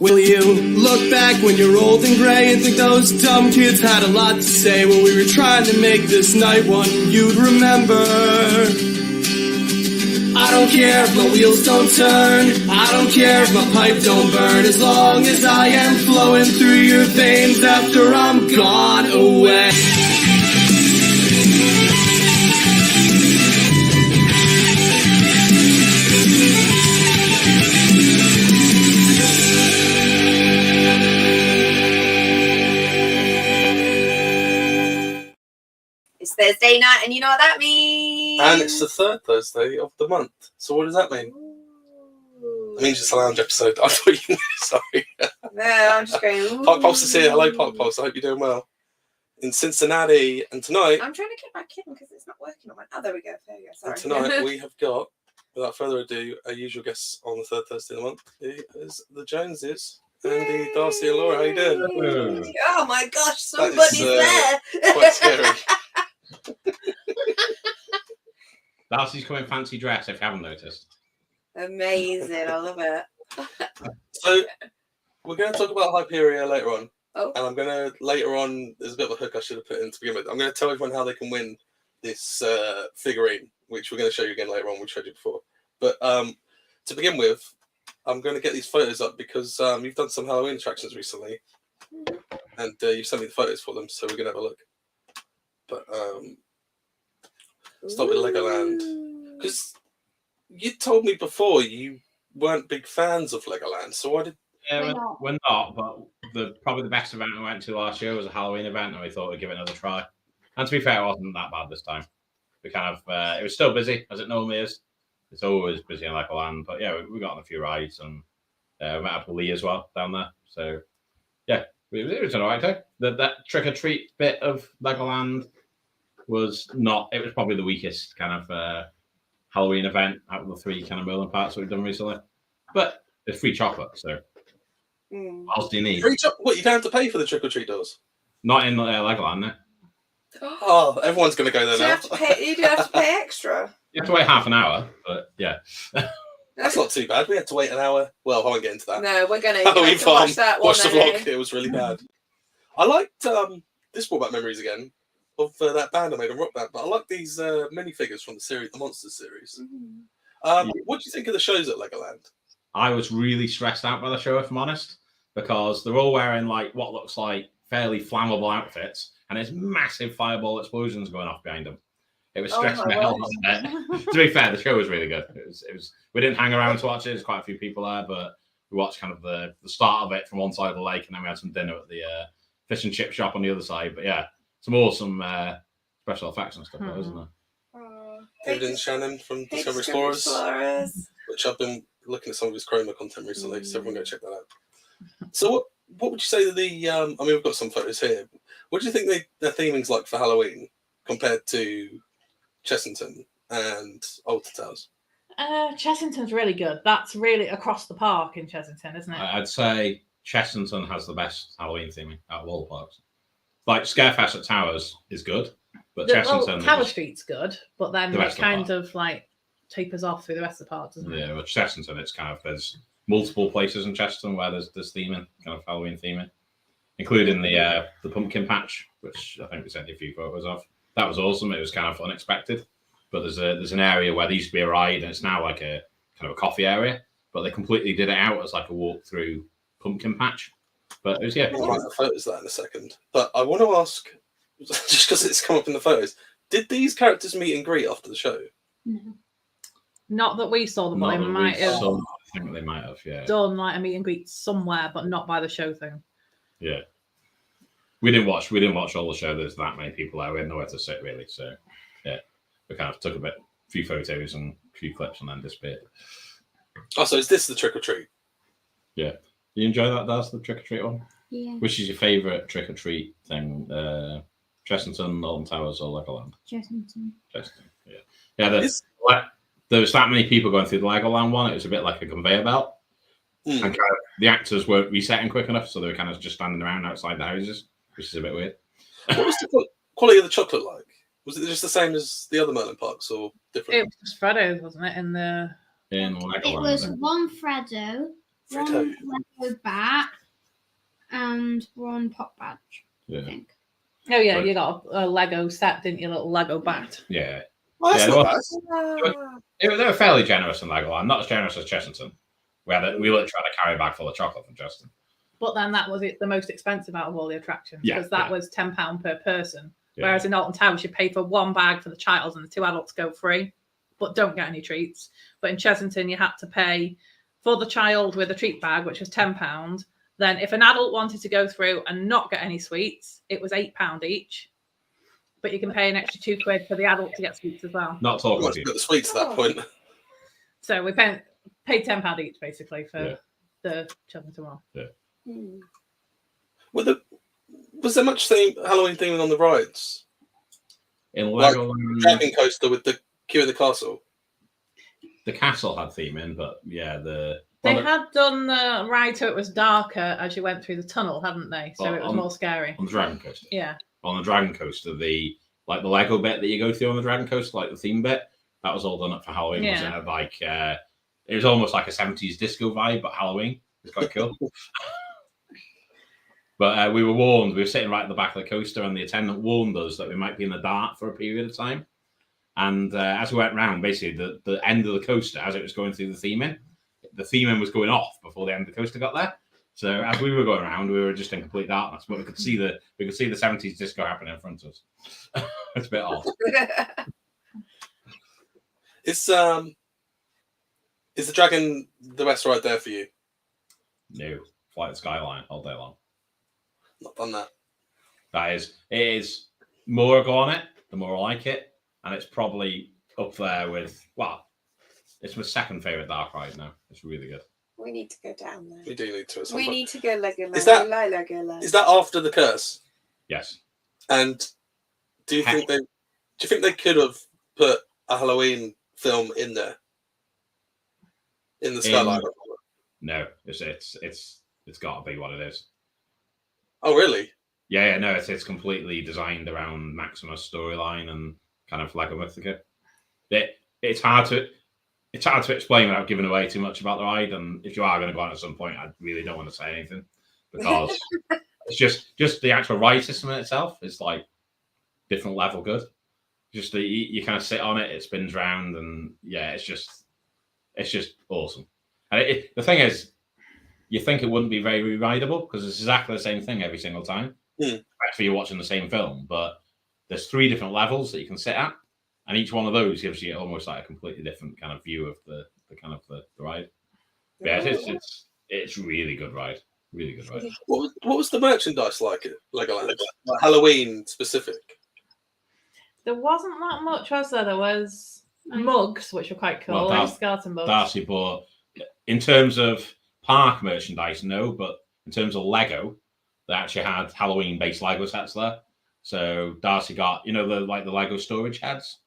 Will you look back when you're old and grey and think those dumb kids had a lot to say when we were trying to make this night one you'd remember? I don't care if my wheels don't turn, I don't care if my pipe don't burn, as long as I am flowing through your veins after I'm gone away. It's Thursday night, and you know what that means. And it's the third Thursday of the month. So what does that mean? Ooh. It means it's a lounge episode. I thought you knew. Sorry. No, I'm just going. Park Pulse is here. Hello, Park Pulse. I hope you're doing well. In Cincinnati, and tonight. I'm trying to get back in because it's not working on my. Oh, there we go. There we go. Sorry. And tonight we have got, without further ado, our usual guests on the third Thursday of the month. It is the Joneses. Andy, Darcy, and Laura. How you doing? Hello. Oh my gosh, somebody's there. Quite scary. Darcy's come in fancy dress, if you haven't noticed. Amazing, I love it. So, we're going to talk about Hyperia later on. Oh. And I'm going to, later on, there's a bit of a hook I should have put in to begin with. I'm going to tell everyone how they can win this figurine, which we're going to show you again later on. We showed you before. But to begin with, I'm going to get these photos up because you've done some Halloween attractions recently. And you've sent me the photos for them, so we're going to have a look. But start with Legoland, because you told me before you weren't big fans of Legoland. So why did? Yeah, we're not. But probably the best event I went to last year was a Halloween event, and we thought we'd give it another try. And to be fair, it wasn't that bad this time. We kind of it was still busy as it normally is. It's always busy in Legoland, but yeah, we got on a few rides and we met up with Lee as well down there. So yeah, it was an alright day. That trick or treat bit of Legoland was not. It was probably the weakest kind of Halloween event out of the three kind of Merlin parks that we've done recently. But it's free chocolate, so what else do you need? Free what, you don't have to pay for the trick or treat doors? Not in Legoland, no. Oh, everyone's going to go there So now. you do have to pay extra. You have to wait half an hour, but yeah. That's not too bad. We had to wait an hour. Well, I won't get into that. No, we're going Halloween to Farm. watch that one. Watch the vlog. It was really bad. I liked this brought back memories again of that band I made on Rock Band, but I like these minifigures from the series, the Monsters series. What do you think of the shows at Legoland? I was really stressed out by the show, if I'm honest, because they're all wearing like what looks like fairly flammable outfits, and there's massive fireball explosions going off behind them. It was stressing me hell out. To be fair, the show was really good. It was. We didn't hang around to watch it. There's quite a few people there, but we watched kind of the start of it from one side of the lake, and then we had some dinner at the fish and chip shop on the other side. But yeah, some awesome special effects and stuff, there, isn't there? David and Shannon from Discovery Explorers, which I've been looking at some of his Chroma content recently, so everyone go check that out. So what would you say to the? I mean, we've got some photos here. What do you think their theming's like for Halloween compared to Chessington and Alta Towers? Chessington's really good. That's really across the park in Chessington, isn't it? I'd say Chessington has the best Halloween theming out of all the parks. Like Scarefest at Towers is good, but Chessington. Tower Street's good, but then it kind of like tapers off through the rest of the park, doesn't it? Yeah, but Chessington, it's kind of there's multiple places in Chessington where there's theming, kind of Halloween theming, including the pumpkin patch, which I think we sent you a few photos of. That was awesome. It was kind of unexpected, but there's an area where there used to be a ride, and it's now like a kind of a coffee area, but they completely did it out as like a walk through pumpkin patch. But it was I'll write the photos of that in a second. But I want to ask, just because it's come up in the photos, did these characters meet and greet after the show? No. Not that we saw them, but they might have. I think they might have, yeah. Done like a meet and greet somewhere, but not by the show thing. Yeah. We didn't watch all the show. There's that many people there. We had nowhere to sit really. So yeah, we kind of took a few photos and a few clips and then disappeared. Oh, so is this the trick or treat? Yeah. You enjoy that, Daz, the trick or treat one? Yeah. Which is your favourite trick or treat thing? Chessington, Northern Towers, or Legoland? Chessington. Yeah. Yeah. There was that many people going through the Legoland one. It was a bit like a conveyor belt. And kind of, the actors weren't resetting quick enough, so they were kind of just standing around outside the houses, which is a bit weird. What was the quality of the chocolate like? Was it just the same as the other Merlin parks or different? It was just Freddo's, wasn't it? It was one Freddo, Frito. one Lego bat, and one pop badge. I Yeah. think. Oh yeah, Right. you got a Lego set, didn't you? Little Lego bat. Yeah. Well, that's Yeah, not well, bad. They were fairly generous in Legoland, not as generous as Chessington. We literally had a carry bag full of chocolate from Justin. But then that was the most expensive out of all the attractions because that was £10 per person. Yeah. Whereas in Alton Towers, you pay for one bag for the child and the 2 adults go free, but don't get any treats. But in Chessington, you had to pay for the child with a treat bag, which was £10. Then if an adult wanted to go through and not get any sweets, it was £8 each. But you can pay an extra £2 for the adult to get sweets as well. Not talking Much got the sweets at that point. So we paid £10 each basically for the Chessington one. Yeah. Was there much Halloween theming on the rides? In Like Legoland, Dragon Coaster with the queue in the castle. the castle had theming, but yeah, They had done the ride so it was darker as you went through the tunnel, hadn't they? So it was more scary. on the Dragon Coaster. Yeah. On the Dragon Coaster, the Lego bit that you go through on the Dragon Coaster, like the theme bit, that was all done up for Halloween. Yeah. Wasn't it? It was almost like a 70s disco vibe, but Halloween. It's quite cool. But we were warned. We were sitting right at the back of the coaster, and the attendant warned us that we might be in the dark for a period of time. And as we went round, basically the end of the coaster, as it was going through the theming was going off before the end of the coaster got there. So as we were going around, we were just in complete darkness, but we could see the 70s disco happening in front of us. It's a bit odd. Is the Dragon the best ride there for you? No, Flight of the Skyline all day long. Not done that. It is more I go on it, the more I like it, and it's probably up there with it's my second favourite dark ride now. It's really good. We need to go down there. We do need to. We need to go Legoland. Is that- We like Legoland. Is that after the curse? Yes. And do you think they could have put a Halloween film in there? In the Skyline? No, it's got to be what it is. Oh, really? Yeah, no, it's completely designed around Maximus storyline and kind of Lego Mythica. It's hard to explain without giving away too much about the ride. And if you are going to go on at some point, I really don't want to say anything because it's just the actual ride system in itself is like different level good. Just you kind of sit on it, it spins round, and yeah, it's just awesome. And the thing is, you think it wouldn't be very rideable because it's exactly the same thing every single time. Actually, you're watching the same film, but there's 3 different levels that you can sit at, and each one of those gives you almost like a completely different kind of view of the ride. Yeah, it's really good ride. Really good ride. What was the merchandise like at Legoland? Like Halloween specific? There wasn't that much, was there? There was mugs, which were quite cool. Well, skeleton mugs. Darcy bought, in terms of park merchandise, no, but in terms of Lego, they actually had Halloween-based Lego sets there. So Darcy got, the Lego storage heads.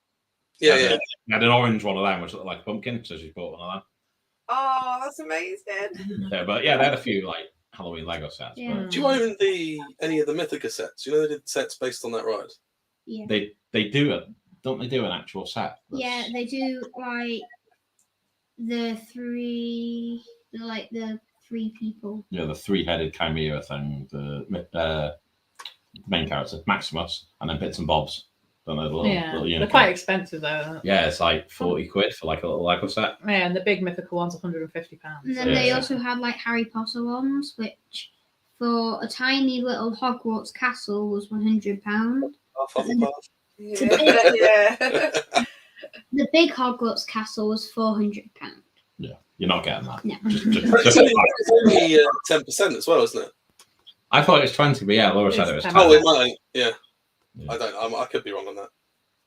Yeah. They had an orange one of them, which looked like a pumpkin, so she bought one of them. Oh, that's amazing. So, but yeah, they had a few Halloween Lego sets. Yeah. But Do you own any of the Mythica sets? They did sets based on that ride. Yeah. they do it. Don't they do an actual set? Yeah, they do the 3 people. Yeah, the 3-headed chimera thing. The main character, Maximus, and then bits and bobs. Don't know, little They're unicorn. quite expensive though. Yeah, it's like 40 quid for a little Lego set. Yeah, and the big mythical one's £150. And then they also had Harry Potter ones, which for a tiny little Hogwarts castle was £100. Yeah. The big Hogwarts castle was £400. Yeah, you're not getting that. No. It's only 10% as well, isn't it? I thought it was 20, but yeah, Laura said it was 10. 10. Oh, it might. Yeah. Yeah. I could be wrong on that.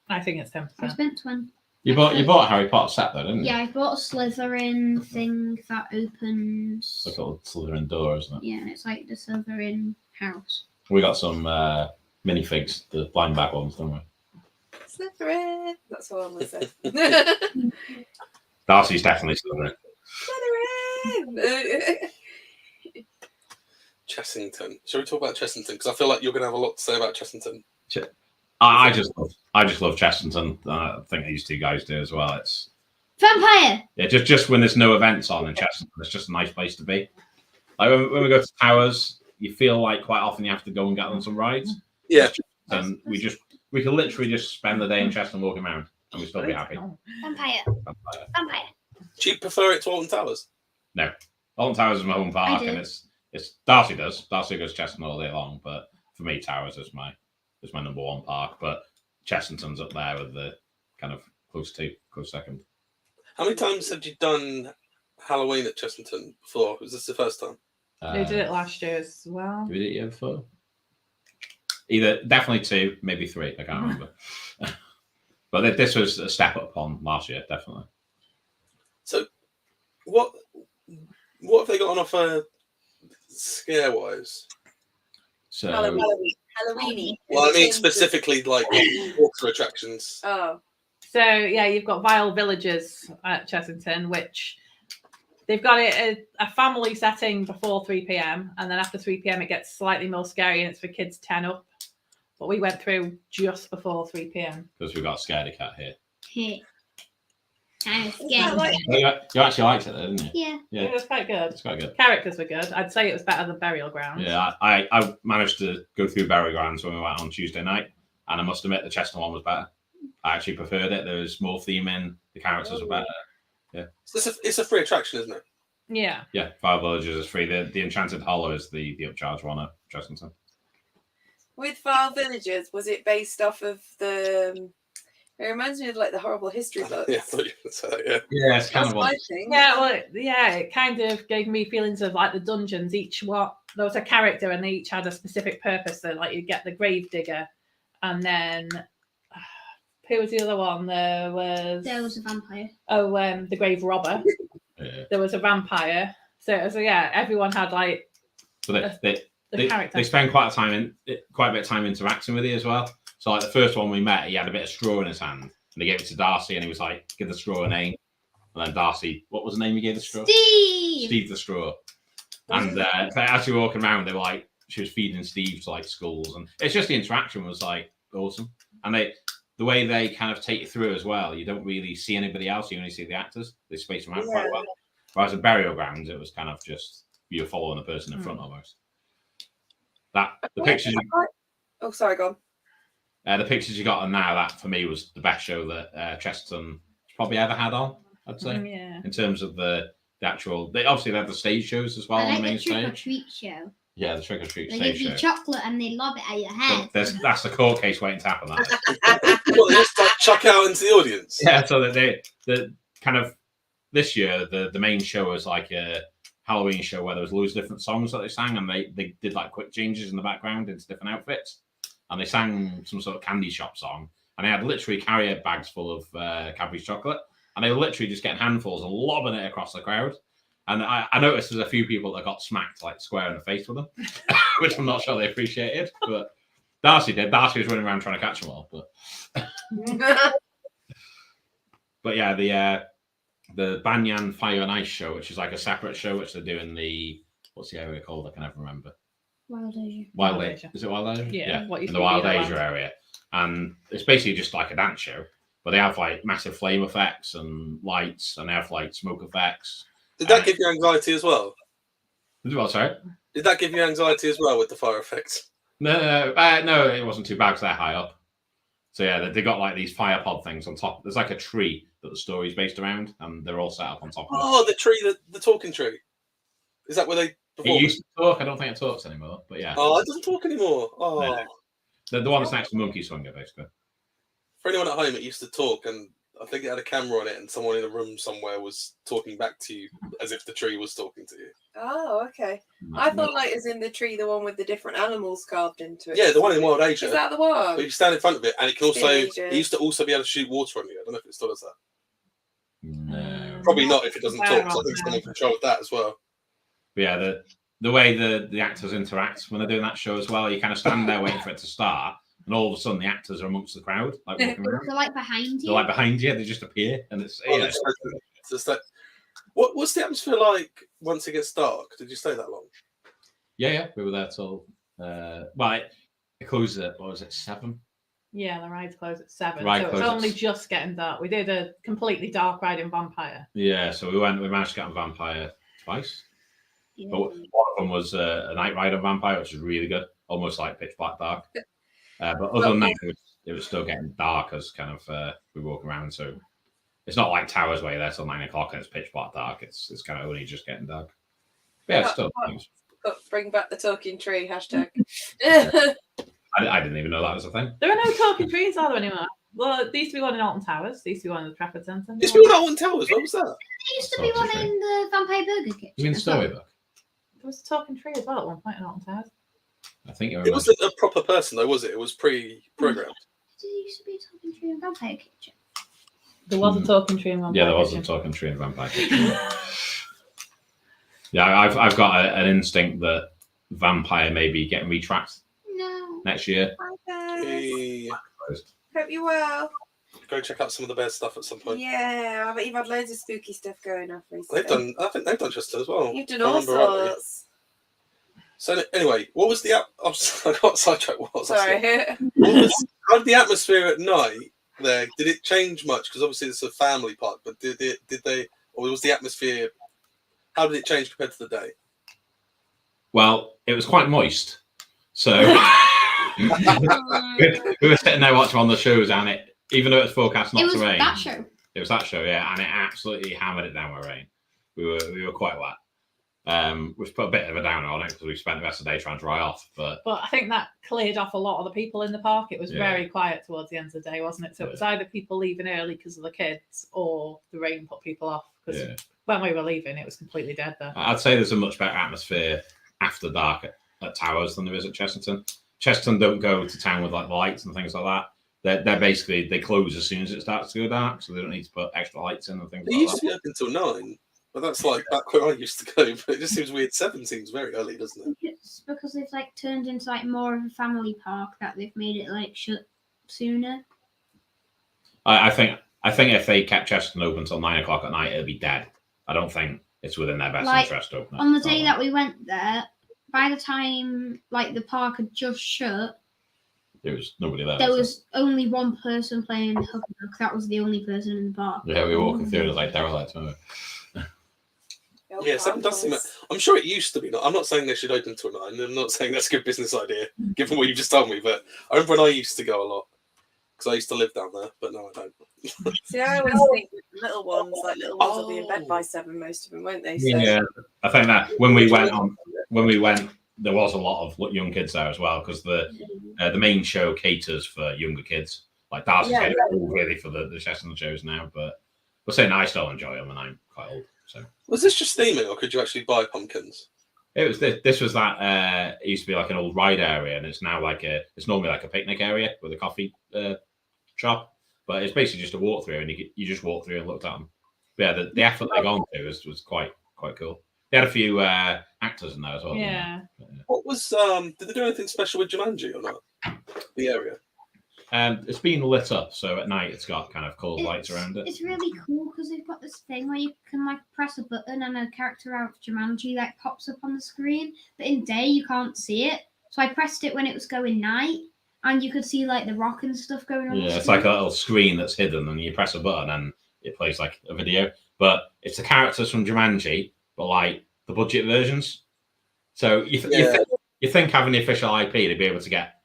I think it's 10%. I spent 20. You bought a Harry Potter set though, didn't you? Yeah, I bought a Slytherin thing that opens. It's like a little Slytherin door, isn't it? Yeah, it's like the Slytherin house. We got some minifigs, the blind bag ones, don't we? Slytherin. That's all I'm going to say. Darcy's definitely Slytherin. Slytherin. Chessington. Shall we talk about Chessington? Because I feel like you're going to have a lot to say about Chessington. I just love Chessington. I think these 2 guys do as well. Vampire. Yeah, just when there's no events on in Chesterton, it's just a nice place to be. Like when we go to Towers, you feel like quite often you have to go and get on some rides. Yeah. And we can literally just spend the day in Chesterton walking around, and we'd still be happy. Vampire. Do you prefer it to Alton Towers? No, Alton Towers is my home park, and it's Darcy does. Darcy goes Chesterton all day long, but for me, Towers is my number one park. But Chesterton's up there with the kind of close second. How many times have you done Howl'Oween at Chesterton before? Was this the first time? They did it last year as well. Did we do it year before? Definitely 2, maybe 3. I can't remember. But this was a step up on last year, definitely. So, what have they got on offer scare-wise? So Halloween. Well, I mean specifically like walk-through attractions. Oh. So yeah, you've got Vile Villages at Chessington, which they've got it a family setting before 3 p.m. and then after 3 p.m. it gets slightly more scary and it's for kids 10 up. But we went through just before 3 p.m. because we've got a scaredy cat here. Here. I'm scared. You actually liked it, though, didn't you? Yeah. It was quite good. It's quite good. Characters were good. I'd say it was better than Burial Ground. Yeah, I managed to go through Burial Grounds when we went on Tuesday night, and I must admit the Chester one was better. I actually preferred it. There was more theme in. The characters were better. Yeah. So it's a free attraction, isn't it? Yeah. Yeah, Fire Villages is free. The Enchanted Hollow is the upcharge one at Chessington. With Vile Villages, was it based off of the? It reminds me of like the horrible history books. Yeah, I thought you were going to say that, yeah. Yeah, it's kind That's of my one. thing. Yeah, well, yeah, it kind of gave me feelings of like the dungeons. There was a character and they each had a specific purpose. So like you get the grave digger, and then who was the other one? There was a vampire. Oh, the grave robber. Yeah. There was a vampire. So everyone had like So the character. they spend quite a bit of time interacting with you as well. So like the first one we met, he had a bit of straw in his hand, and they gave it to Darcy, and he was like, "Give the straw a name." And then Darcy, what was the name he gave the straw? Steve the straw. And as you were walking around, they were like, she was feeding Steve to like skulls, and it's just the interaction was like awesome. And the way they kind of take you through as well, you don't really see anybody else; you only see the actors. They space them out quite well. Whereas in Burial Grounds, it was kind of just you're following the person in front almost. The pictures. Oh, sorry, go on. The pictures you got on now, that for me was the best show that Chesterton probably ever had on, I'd say. Yeah. In terms of the actual, they obviously had the stage shows as well on the main stage. Trick or treat show. Yeah, the trick or treat They stage give show. you chocolate and they lob it at your head. That's the court case waiting to happen. That. Well, they just like chuck out into the audience. Yeah, so that the kind of this year the main show was like a Halloween show where there was loads of different songs that they sang, and they did like quick changes in the background into different outfits. And they sang some sort of candy shop song, and they had literally carrier bags full of Cadbury's chocolate, and they were literally just getting handfuls and lobbing it across the crowd. And I noticed there's a few people that got smacked like square in the face with them, which I'm not sure they appreciated. But Darcy did. Darcy was running around trying to catch them all. But yeah, the Banyan Fire and Ice show, which is like a separate show, which they're doing what's the area called? I can never remember. Wild Asia. Is it Wild Asia? Yeah. What In the Wild Asia area. And it's basically just like a dance show, but they have like massive flame effects and lights, and they have like smoke effects. Did that give you anxiety as well? Well, sorry? Did that give you anxiety as well with the fire effects? No, it wasn't too bad because they're high up. So yeah, they got like these fire pod things on top. There's like a tree that the story's based around, and they're all set up on top of it. Oh, the tree, the talking tree. Is that where they perform? It used to talk. I don't think it talks anymore, but yeah. Oh, it doesn't talk anymore. Oh. No. The one that's next to Monkey Swinger, basically. For anyone at home, it used to talk, and I think it had a camera on it, and someone in a room somewhere was talking back to you as if the tree was talking to you. Oh, okay. I thought like as in the tree, the one with the different animals carved into it. Yeah, the one in Wild Asia. Is that the one? But you stand in front of it, and it can also. Asia. It used to also be able to shoot water on you. I don't know if it still does that. No. Probably not if it doesn't talk. So I think someone controlled that as well. But yeah, the way the actors interact when they're doing that show as well, you kind of stand there waiting for it to start, and all of a sudden the actors are amongst the crowd, like walking around. They're like behind you. They're like behind you. They just appear, and it's It's like, what's the atmosphere like once it gets dark? Did you stay that long? Yeah. We were there till it closes at 7. Yeah, the rides close at 7. Ride So it's closes. only just getting dark. We did a completely dark ride in Vampire. Yeah, so we managed to get on Vampire twice. Yeah. But one of them was a night ride on Vampire, which was really good, almost like pitch black dark. But other than that, it was still getting dark as kind of we walk around. So it's not like Towers where you're there till 9 o'clock and it's pitch black dark. It's kind of only just getting dark. But yeah, it's still. Bring back the talking tree hashtag. I didn't even know that was a thing. There are no talking trees, are there anymore? Well, there used to be one in Alton Towers. There used to be one in the Trafford Centre. It's been on Towers. What was that? There used to be one in the Vampire Burger Kitchen. You mean as well. Storybook? There was a talking tree as well at one point in Alton Towers. I think It wasn't a proper person though, was it? It was pre-programmed. There used to be a talking tree in Vampire Kitchen. There was a talking tree in Vampire Yeah, there was Kitchen. a talking tree in Vampire Kitchen. Yeah, I've got an instinct that Vampire may be getting retracked No. next year. Hey, Hope you're well. go check out some of the bear stuff at some point. Yeah, I bet you've had loads of spooky stuff going off recently. I think they've done Chester as well. You've done If I all remember rightly. sorts. So anyway, what was the I got sidetracked. What was I saying? Sorry. How did the atmosphere at night there? Did it change much? Because obviously it's a family park, but did they, or was the atmosphere? How did it change compared to the day? Well, it was quite moist, so we were sitting there watching one of the shows, and it, even though it was forecast not It was to rain, that show. it was that show, yeah, and it absolutely hammered it down with rain. We were quite wet, which put a bit of a downer on it because we spent the rest of the day trying to dry off. But I think that cleared off a lot of the people in the park. It was Yeah. very quiet towards the end of the day, wasn't it? So it was either people leaving early because of the kids or the rain put people off. Because yeah, when we were leaving, it was completely dead there. I'd say there's a much better atmosphere after dark at Towers than there is at Chesterton. Chesterton don't go to town with like lights and things like that. They're basically, they close as soon as it starts to go dark, so they don't need to put extra lights in and things It like used that. to be open till 9, but that's like back where I used to go. But it just seems weird. 7 seems very early, doesn't I it? think it's because they've like turned into like more of a family park that they've made it like shut sooner. I think if they kept Chesterton open until 9 o'clock at night, it'd be dead. I don't think it's within their best Like, interest to open it. On the day that we went there, by the time like the park had just shut, there was nobody there. there was only one person playing hook and hook. That was the only person in the park. Yeah, we were walking through and it was like derelict. Wasn't it? Yeah, 7 does seem. I'm sure it used to be. I'm not saying they should open till 9. I'm not saying that's a good business idea, given what you just told me. But I remember when I used to go a lot because I used to live down there, but now I don't. See, I always think little ones will be in bed by 7, most of them, won't they? So, Yeah, I think that when we went, there was a lot of young kids there as well because the main show caters for younger kids. Like Darcy's all really for the Chesterton shows now, but we're saying I still enjoy them, and I'm quite old. So Was this just theming, or could you actually buy pumpkins? it was this was that it used to be like an old ride area, and it's now it's normally like a picnic area with a coffee shop, but it's basically just a walk through, and you just walk through and looked at them. But yeah, the effort they gone to was quite cool. They had a few actors in there as well. Yeah. What was did they do anything special with Jumanji or not? The area. It's been lit up, so at night it's got kind of cool lights around it. It's really cool because they've got this thing where you can like press a button and a character out of Jumanji like pops up on the screen, but in day you can't see it. So I pressed it when it was going night, and you could see like the rock and stuff going on. Yeah, it's like a little screen that's hidden, and you press a button and it plays like a video. But it's the characters from Jumanji, but like the budget versions. So you think having the official IP to be able to get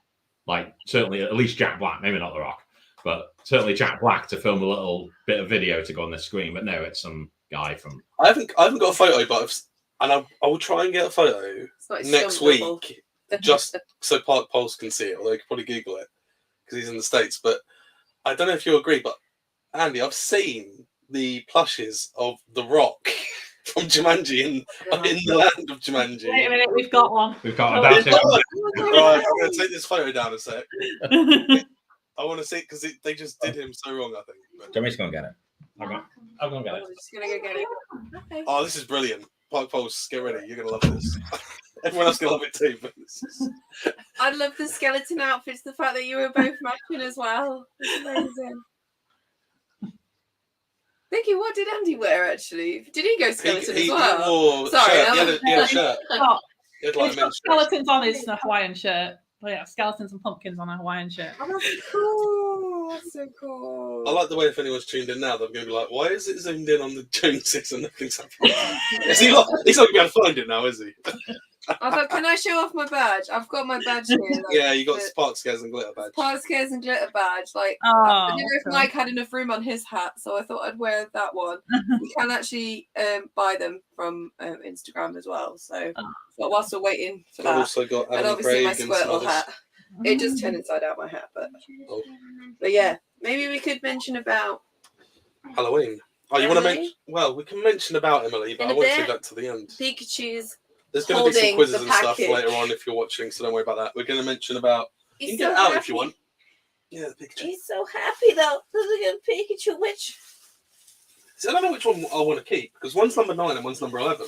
like certainly at least Jack Black, maybe not The Rock, but certainly Jack Black to film a little bit of video to go on the screen. But no, it's some guy from. I haven't got a photo, but I will try and get a photo next week, just so Park Pulse can see it. Although you could probably Google it because he's in the States. But I don't know if you agree, but Andy, I've seen the plushes of The Rock from Jumanji in the land of Jumanji. Wait a minute, we've got one. We've got Right, I'm going to take this photo down a sec. I want to see because they just did him so wrong, I think. But... Do you want me to go and get it? I'm going to get it. I'm just going to go get it. Okay. Oh, this is brilliant. Park Pulse, get ready. You're going to love this. Everyone else going to love it too. But this is... I love the skeleton outfits, the fact that you were both matching as well. It's amazing. Vicky, what did Andy wear actually? Did he go skeleton as well? Wore Sorry, shirt. He had a shirt. He had like He's got skeletons on his Hawaiian shirt, Oh yeah, skeletons and pumpkins on a Hawaiian shirt. Oh, that's cool. That's so cool. I like the way if anyone's tuned in now, they're going to be like, "Why is it zoomed in on the Joneses and nothing's happening?" He's not going to be able to find it now, is he? I thought, can I show off my badge? I've got my badge here. Like, Yeah, you got Spark Scares and Glitter badge. Spark Scares and Glitter badge. Like, Oh, I didn't know if cool. Mike had enough room on his hat, so I thought I'd wear that one. You can actually buy them from Instagram as well. So, but whilst we're waiting for I've that, also got and Adam obviously Craig my and some Squirtle others. hat. It just turned inside out my hat, but yeah, maybe we could mention about Halloween. Oh, you want to Emily? mention? Well, we can mention about Emily, but In I a want to bit. do that to the end. Pikachu's. There's going to be some holding quizzes the and stuff package. later on if you're watching, so don't worry about that. We're going to mention about. You He's can get so it out happy. if you want. Yeah, the Pikachu. He's so happy though. Look at Pikachu. Which See, I don't know which one I want to keep because one's number 9 and one's number 11.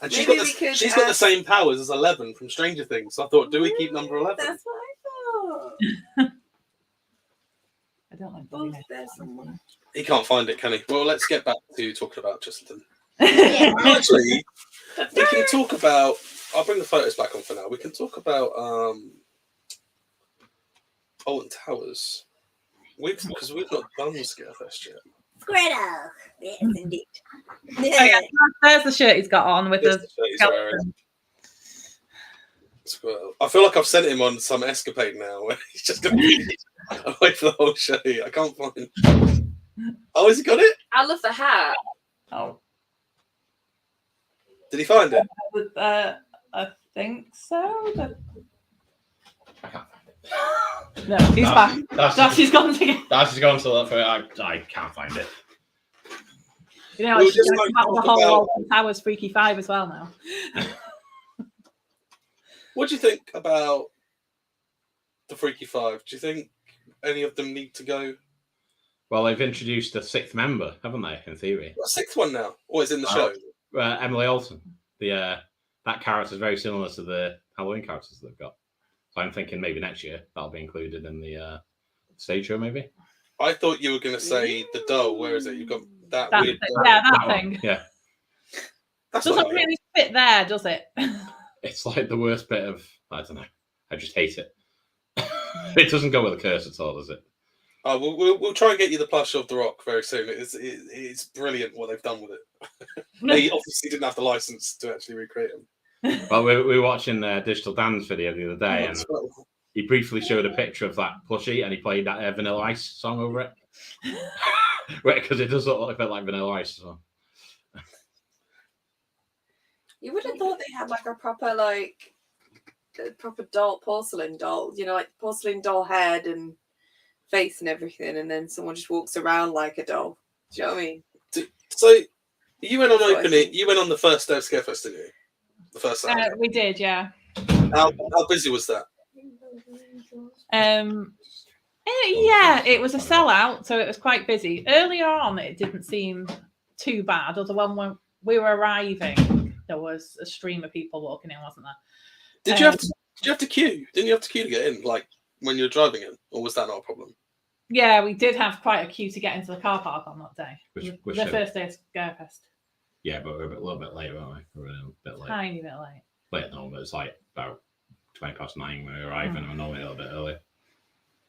And she's Maybe got we could she's got the ask- same powers as 11 from Stranger Things. So I thought, do we keep number 11? That's what I thought. I don't like Both there somewhere. He can't find it, can he? Well, let's get back to talking about Chesterton. Yeah. Actually, we can talk about. I'll bring the photos back on for now. We can talk about Alton Towers. Because we've not done Scarefest yet. Squirtle. Yes, indeed. Oh, yeah, there's the shirt he's got on with This the is the shirt he's wearing. skeleton. Squirrel. I feel like I've sent him on some escapade now where he's just going to be away for the whole show. I can't find. Oh, has he got it? I love the hat. Oh, Did he find it? I think so. But... I can't find it. No, he's back. Darcy's gone again. Darcy's gone to look for it. I can't find it. You know, We'll she's just going to like battle the talk whole about- Alton Towers Freaky Five as well now. What do you think about the Freaky Five? Do you think any of them need to go? Well, they've introduced a 6th member, haven't they? In theory, What, 6th one now? Or is it in the Oh. show? Emily Alton. That character is very similar to the Halloween characters they've got. So I'm thinking maybe next year that'll be included in the stage show, maybe. I thought you were going to say the doll. Where is it? You've got that That weird. thing. Yeah, that one, thing. Yeah, That's Doesn't not really fit there, does it? it's like the worst bit of. I don't know. I just hate it. It doesn't go with the curse at all, does it? Oh, we'll try and get you the plush of The Rock very soon. It's brilliant what they've done with it. They obviously didn't have the license to actually recreate him. Well, we were watching Digital Dan's video the other day, and he briefly showed a picture of that plushie, and he played that Vanilla Ice song over it. Because it does look a bit like Vanilla Ice. So. You would have thought they had like a proper doll, porcelain doll. You know, like porcelain doll head and face and everything, and then someone just walks around like a doll. Do you know what I mean? So you went on That's what I opening. think. You went on the first day of Scarefest, didn't you? The first Saturday. We did, yeah. How busy was that? Yeah, it was a sellout, so it was quite busy. Earlier on, it didn't seem too bad. Although when we were arriving, there was a stream of people walking in, wasn't there? Did you have to queue? Didn't you have to queue to get in, like when you were driving in, or was that not a problem? Yeah, we did have quite a queue to get into the car park on that day. Which the day? first day of Scarefest. Yeah, but we're a little bit late, weren't we? We're a bit late. Tiny bit late. Late, no, but it's like about 9:20 when we arrive, and we're normally a little bit early.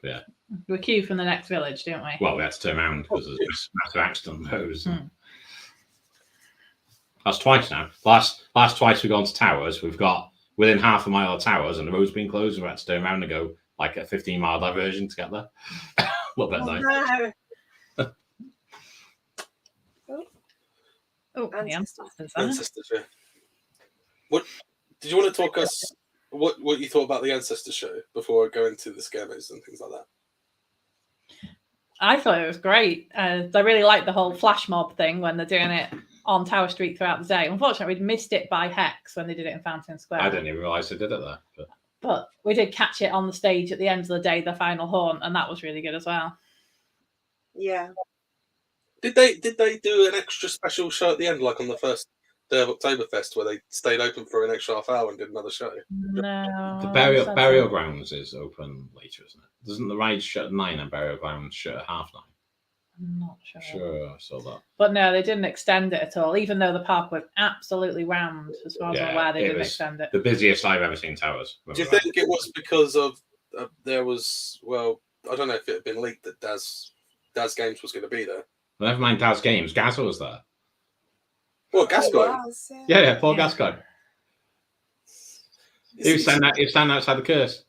But yeah. We queued from the next village, didn't we? Well, we had to turn around because there's a massive accident on the road. So. That's twice now. Last twice we've gone to Towers, we've got within half a mile of Towers, and the road's been closed, and we had to turn around and go like a 15-mile diversion to get there. A little bit nice. No. Oh, the Ancestors. ancestors, huh? Ancestors, yeah. What did you want to talk us? What you thought about the Ancestors show before I go into the scammers and things like that? I thought it was great. I really like the whole flash mob thing when they're doing it on Tower Street throughout the day. Unfortunately, we'd missed it by Hex when they did it in Fountain Square. I didn't even realise they did it there. But we did catch it on the stage at the end of the day, the final haunt, and that was really good as well. Yeah. Did they do an extra special show at the end, like on the first day of Oktoberfest, where they stayed open for an extra half hour and did another show? No. The burial grounds is open later, isn't it? Doesn't the ride shut at 9 and burial grounds shut at 9:30? I'm not sure. Sure, I saw that. But no, they didn't extend it at all, even though the park was absolutely rammed. As far as I'm aware, they didn't extend it. The busiest I've ever seen Towers. Do you think it was because of there was, well, I don't know if it had been leaked that Daz Games was going to be there. Well, never mind Daz Games. Gazza was there. Well, Gascoigne. Yeah, Paul Gascoigne. He was standing outside the curse.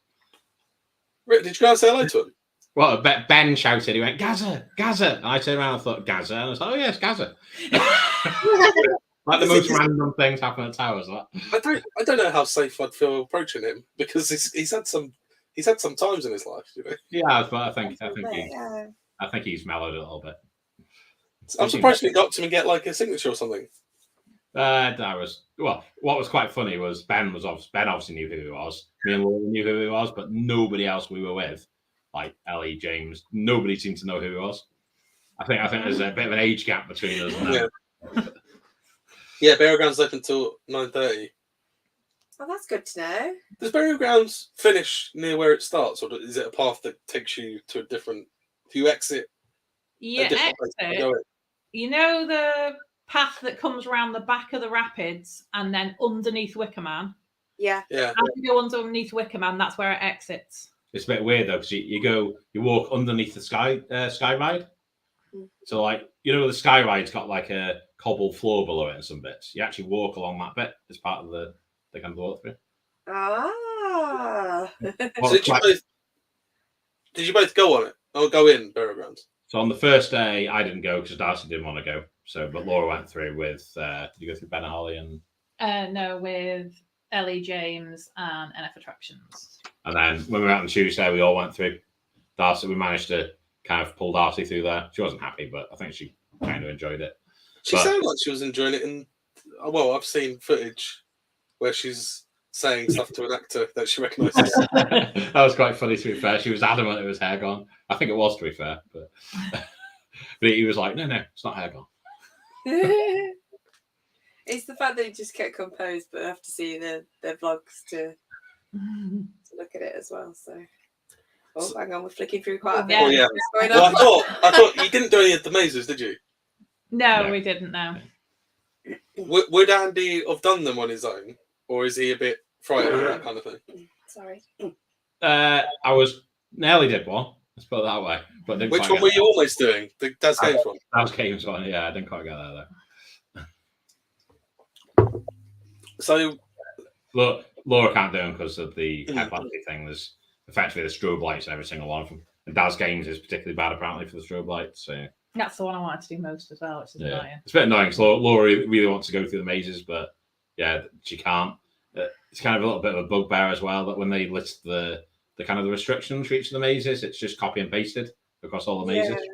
Rick, did you go and say hello to him? Well, Ben shouted. He went, Gazza, Gazza. And I turned around and thought, Gazza. And I was like, oh, yes, Gazza. Like the most random things happen at Towers. Like. I don't know how safe I'd feel approaching him because he's had some times in his life, you know. Yeah, but I think he's mellowed a little bit. I'm surprised he got to him and get like a signature or something. What was quite funny was Ben obviously knew who he was. Me and Laura knew who he was, but nobody else we were with, like Ellie, James, nobody seemed to know who he was. I think there's a bit of an age gap between us. Yeah, Burial Grounds open until 9:30. Oh, that's good to know. Does Burial Grounds finish near where it starts, or is it a path that takes you to a different? Do you exit? You exit. You know the path that comes around the back of the rapids and then underneath Wickerman? Yeah. Yeah. As you go underneath Wickerman, that's where it exits. It's a bit weird though, because you walk underneath the sky ride. So like, you know, the sky ride's got like a cobble floor below it and some bits. You actually walk along that bit as part of the kind of walkthrough. Ah. So did you both go on it? Or go in Burial Grounds? So on the first day, I didn't go because Darcy didn't want to go. But Laura went through with. Did you go through Ben and Holly and? No, with Ellie, James, and NF Attractions. And then when we were out on Tuesday, we all went through. Darcy, we managed to kind of pull Darcy through there. She wasn't happy, but I think she kind of enjoyed it. She sounded like she was enjoying it. And well, I've seen footage where she's saying stuff to an actor that she recognises. That was quite funny, to be fair. She was adamant it was hair gone. I think it was, to be fair. But he was like, no, it's not hair gone. It's the fact that he just kept composed, but I have to see their vlogs to look at it as well. So, hang on, we're flicking through quite a bit. Yeah. Well, I thought you didn't do any of the mazes, did you? No, we didn't. No. Would Andy have done them on his own, or is he a bit frightened of that kind of thing? Sorry. Nelly did one. Let's put it that way. But which one were you almost doing? The Daz Games one. Daz Games one. Yeah, I didn't quite get that though. So, look, Laura can't do them because of the epilepsy thing. There's effectively the strobe lights in every single one of them. And Daz Games is particularly bad apparently for the strobe lights. So that's the one I wanted to do most as well, which is annoying. It's a bit annoying because Laura really wants to go through the mazes, but yeah, she can't. It's kind of a little bit of a bugbear as well that when they list the kind of the restrictions for each of the mazes, it's just copy and pasted across all the mazes. Yeah.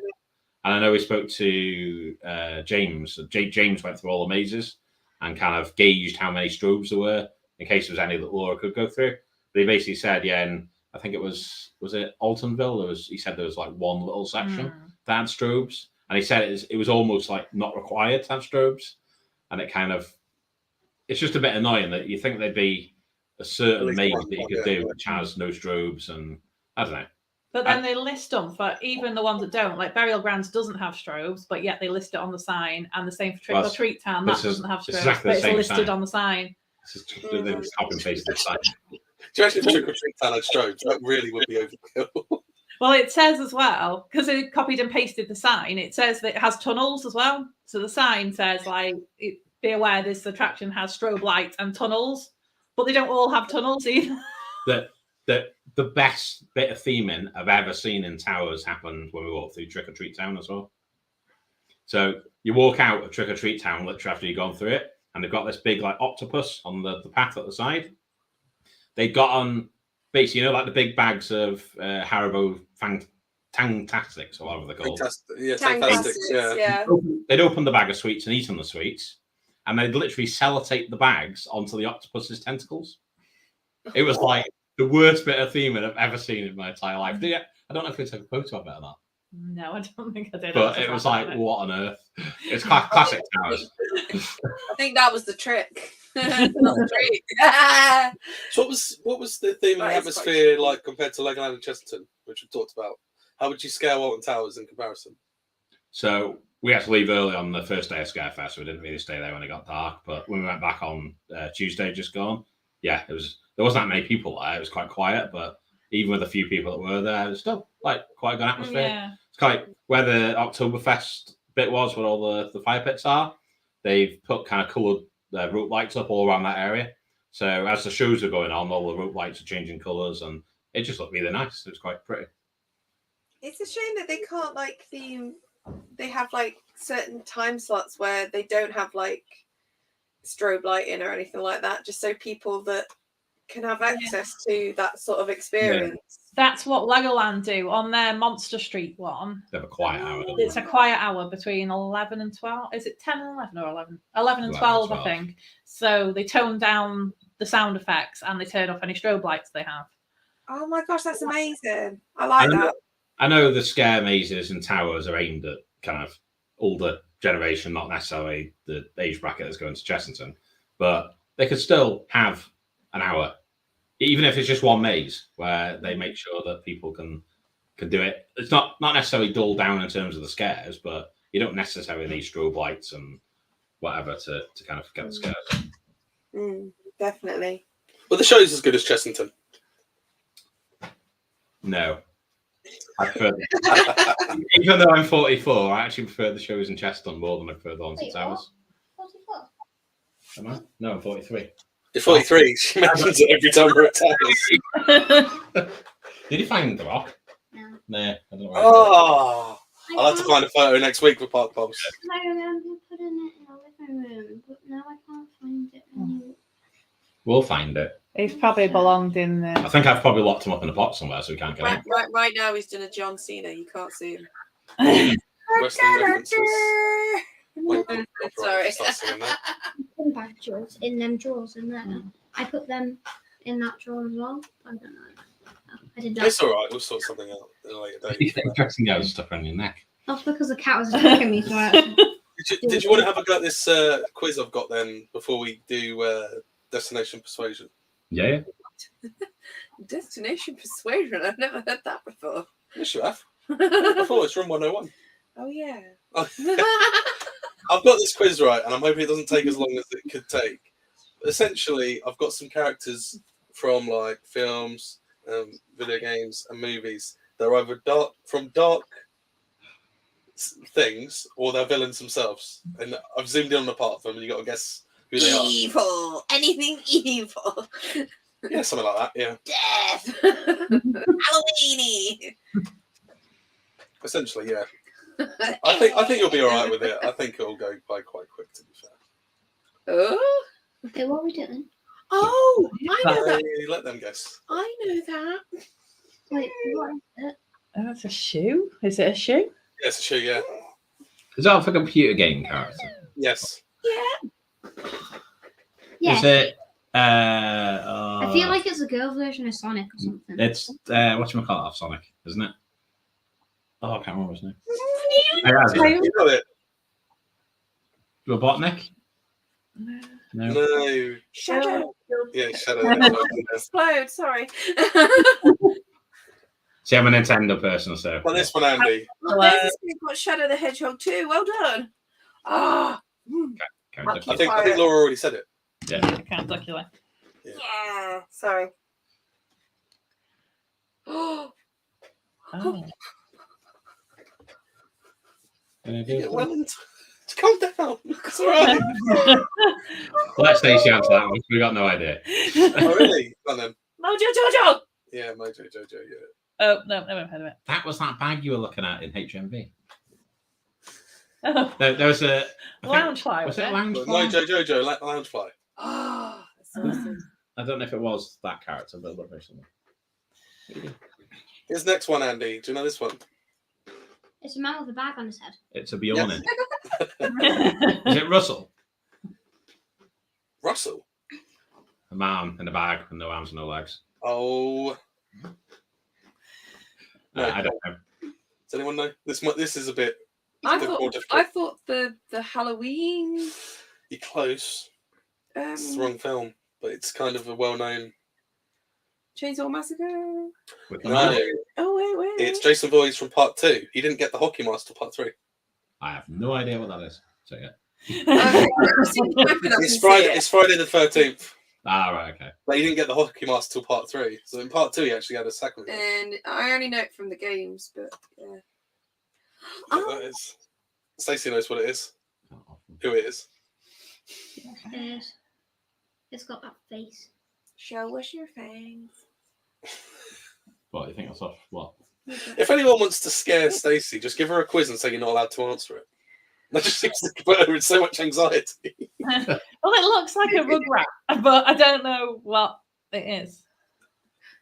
And I know we spoke to James. James went through all the mazes and kind of gauged how many strobes there were in case there was any that Laura could go through. But he basically said, and I think it was it Altonville? He said there was like one little section that had strobes. And he said it was almost like not required to have strobes. And it's just a bit annoying that you think there'd be a certain maze that you could do which has no strobes, and I don't know. But then they list them for even the ones that don't. Like Burial Grounds doesn't have strobes, but yet they list it on the sign, and the same for Trick or Treat Town, that doesn't have strobes, exactly, but it's listed on the sign. They just copy and paste the sign. Do you actually think Trick or Treat Town had strobes? That really would be overkill. Well, it says as well, because it copied and pasted the sign, it says that it has tunnels as well. So the sign says, like, be aware this attraction has strobe lights and tunnels, but they don't all have tunnels either. The best bit of theming I've ever seen in Towers happened when we walked through Trick or Treat Town as well. So you walk out of Trick or Treat Town literally after you've gone through it, and they've got this big like octopus on the path at the side. They got on basically, like the big bags of Haribo Tangtastics or whatever they're called. Tangtastics, yeah. They'd open the bag of sweets and eaten the sweets, and they'd literally sellotape the bags onto the octopus's tentacles. It was like the worst bit of theming I've ever seen in my entire life. I don't know if we took a photo of it or not. No, I don't think I did. But it was like, what on earth? It's classic Towers. I think that was the trick. Not the treat. So what was the theme and atmosphere like compared to Legoland and Chesterton, which we talked about? How would you scale Alton Towers in comparison? So we had to leave early on the first day of Scarefest, so we didn't really stay there when it got dark. But when we went back on Tuesday, just gone, there wasn't that many people there. It was quite quiet, but even with a few people that were there, it was still like quite a good atmosphere. Yeah. It's kind of like where the Oktoberfest bit was, where all the fire pits are. They've put kind of coloured rope lights up all around that area. So as the shows are going on, all the rope lights are changing colours, and it just looked really nice. It was quite pretty. It's a shame that they can't like theme. They have like certain time slots where they don't have like strobe lighting or anything like that, just so people that can have access to that sort of experience. That's what Legoland do on their Monster Street one. They have a quiet hour. It's a quiet hour between 11 and 12. Is it 10 and 11 or 11? 11 and 12, I think. So they tone down the sound effects and they turn off any strobe lights they have. Oh my gosh, that's amazing. I like that. I know the scare mazes and towers are aimed at kind of older generation, not necessarily the age bracket that's going to Chessington, but they could still have an hour, even if it's just one maze, where they make sure that people can do it. It's not necessarily dulled down in terms of the scares, but you don't necessarily need strobe lights and whatever to kind of get the scares. Definitely. Well, the show's as good as Chessington. No. I prefer even though I'm 44, I actually prefer the shows in Cheston more than I prefer the Haunted Towers. 44? Am I? No, I'm 43. You're 43. She mentions it every time we're at Towers. Did you find the rock? No. Nah, I don't know. Oh, I'll have to find a photo next week for Park Bombs. I remember putting it in the living room, but now I can't find it anymore. We'll find it. He's probably belonged in I there. think I've probably locked him up in a box somewhere so we can't get out. Right now, he's done a John Cena. You can't see him. Wrestling references. Sorry. Start singing that. Put bag drawers in them drawers in there. I put them in that drawer as well. I don't know. I did that. It's all right. We'll sort something out in a later You date. think dressing the other stuff around your neck? That's because the cat was attacking me. So Did you want to have a go at this quiz I've got then before we do Destination Persuasion? Yeah. Destination Persuasion. I've never heard that before. Yes, you have. I thought it's Room 101. Oh yeah. I've got this quiz right, and I'm hoping it doesn't take as long as it could take. Essentially, I've got some characters from like films, video games, and movies. They're either dark things, or they're villains themselves. And I've zoomed in on a part of them, and you got to guess who they are. Evil. Anything evil. Yeah, something like that. Yeah. Death. Halloween-y. Essentially, yeah. I think you'll be all right with it. I think it'll go by quite quick, to be fair. Oh. okay, what are we doing? Oh, I know that. Hey, let them guess. I know that. Wait, what is it? Oh, that's a shoe. Is it a shoe? Yes, sure, yeah. Is that for a computer game character? Yes. Yeah. Yeah. Is it? I feel like it's a girl version of Sonic or something. It's whatchamacallit off Sonic, isn't it? Oh, I can't remember his name. You know it. Robotnik? No. No. Shadow. Yeah, Shadow. Explode. Sorry. See, I'm a Nintendo person, so. Well, this one, Andy. Well, there's this thing called Shadow the Hedgehog too. Well done. Ah. Count I think Laura already said it. Yeah. Count Duckula. Yeah. Sorry. Oh. Well, calm down. It's all right. Let Stacey answer that one. We got no idea. Oh, really? Go on then. Mojo Jojo. Yeah, Mojo Jojo, yeah. Oh, no, never heard of it. That was that bag you were looking at in HMV. Oh, There was a lounge fly. Was it a lounge fly? Mojo Jojo, Loungefly. Oh, that's awesome. I don't know if it was that character, but it looked very similar. Here's the next one, Andy. Do you know this one? It's a man with a bag on his head. It's a Bjornin. Is it Russell? Russell. A man in a bag with no arms and no legs. Oh. No. I don't know. Does anyone know? This is a bit I more difficult. thought the Halloween. You're close. It's the wrong film, but it's kind of a well-known. Chainsaw Massacre. With the No, man. Oh wait. it's Jason Voorhees from Part 2. He didn't get the hockey mask till Part 3. I have no idea what that is. So yeah. It's Friday the 13th. Ah, right, okay. But you didn't get the hockey mask till part 3. So in part 2, you actually had a second. And I only know it from the games, but yeah. That is. Stacey knows what it is. Who it is. Yes. It's got that face. Show us your fangs. What, you think that's off what? If anyone wants to scare Stacey, just give her a quiz and say you're not allowed to answer it. That just seems to put her in so much anxiety. Well, it looks like a rugrat, but I don't know what it is.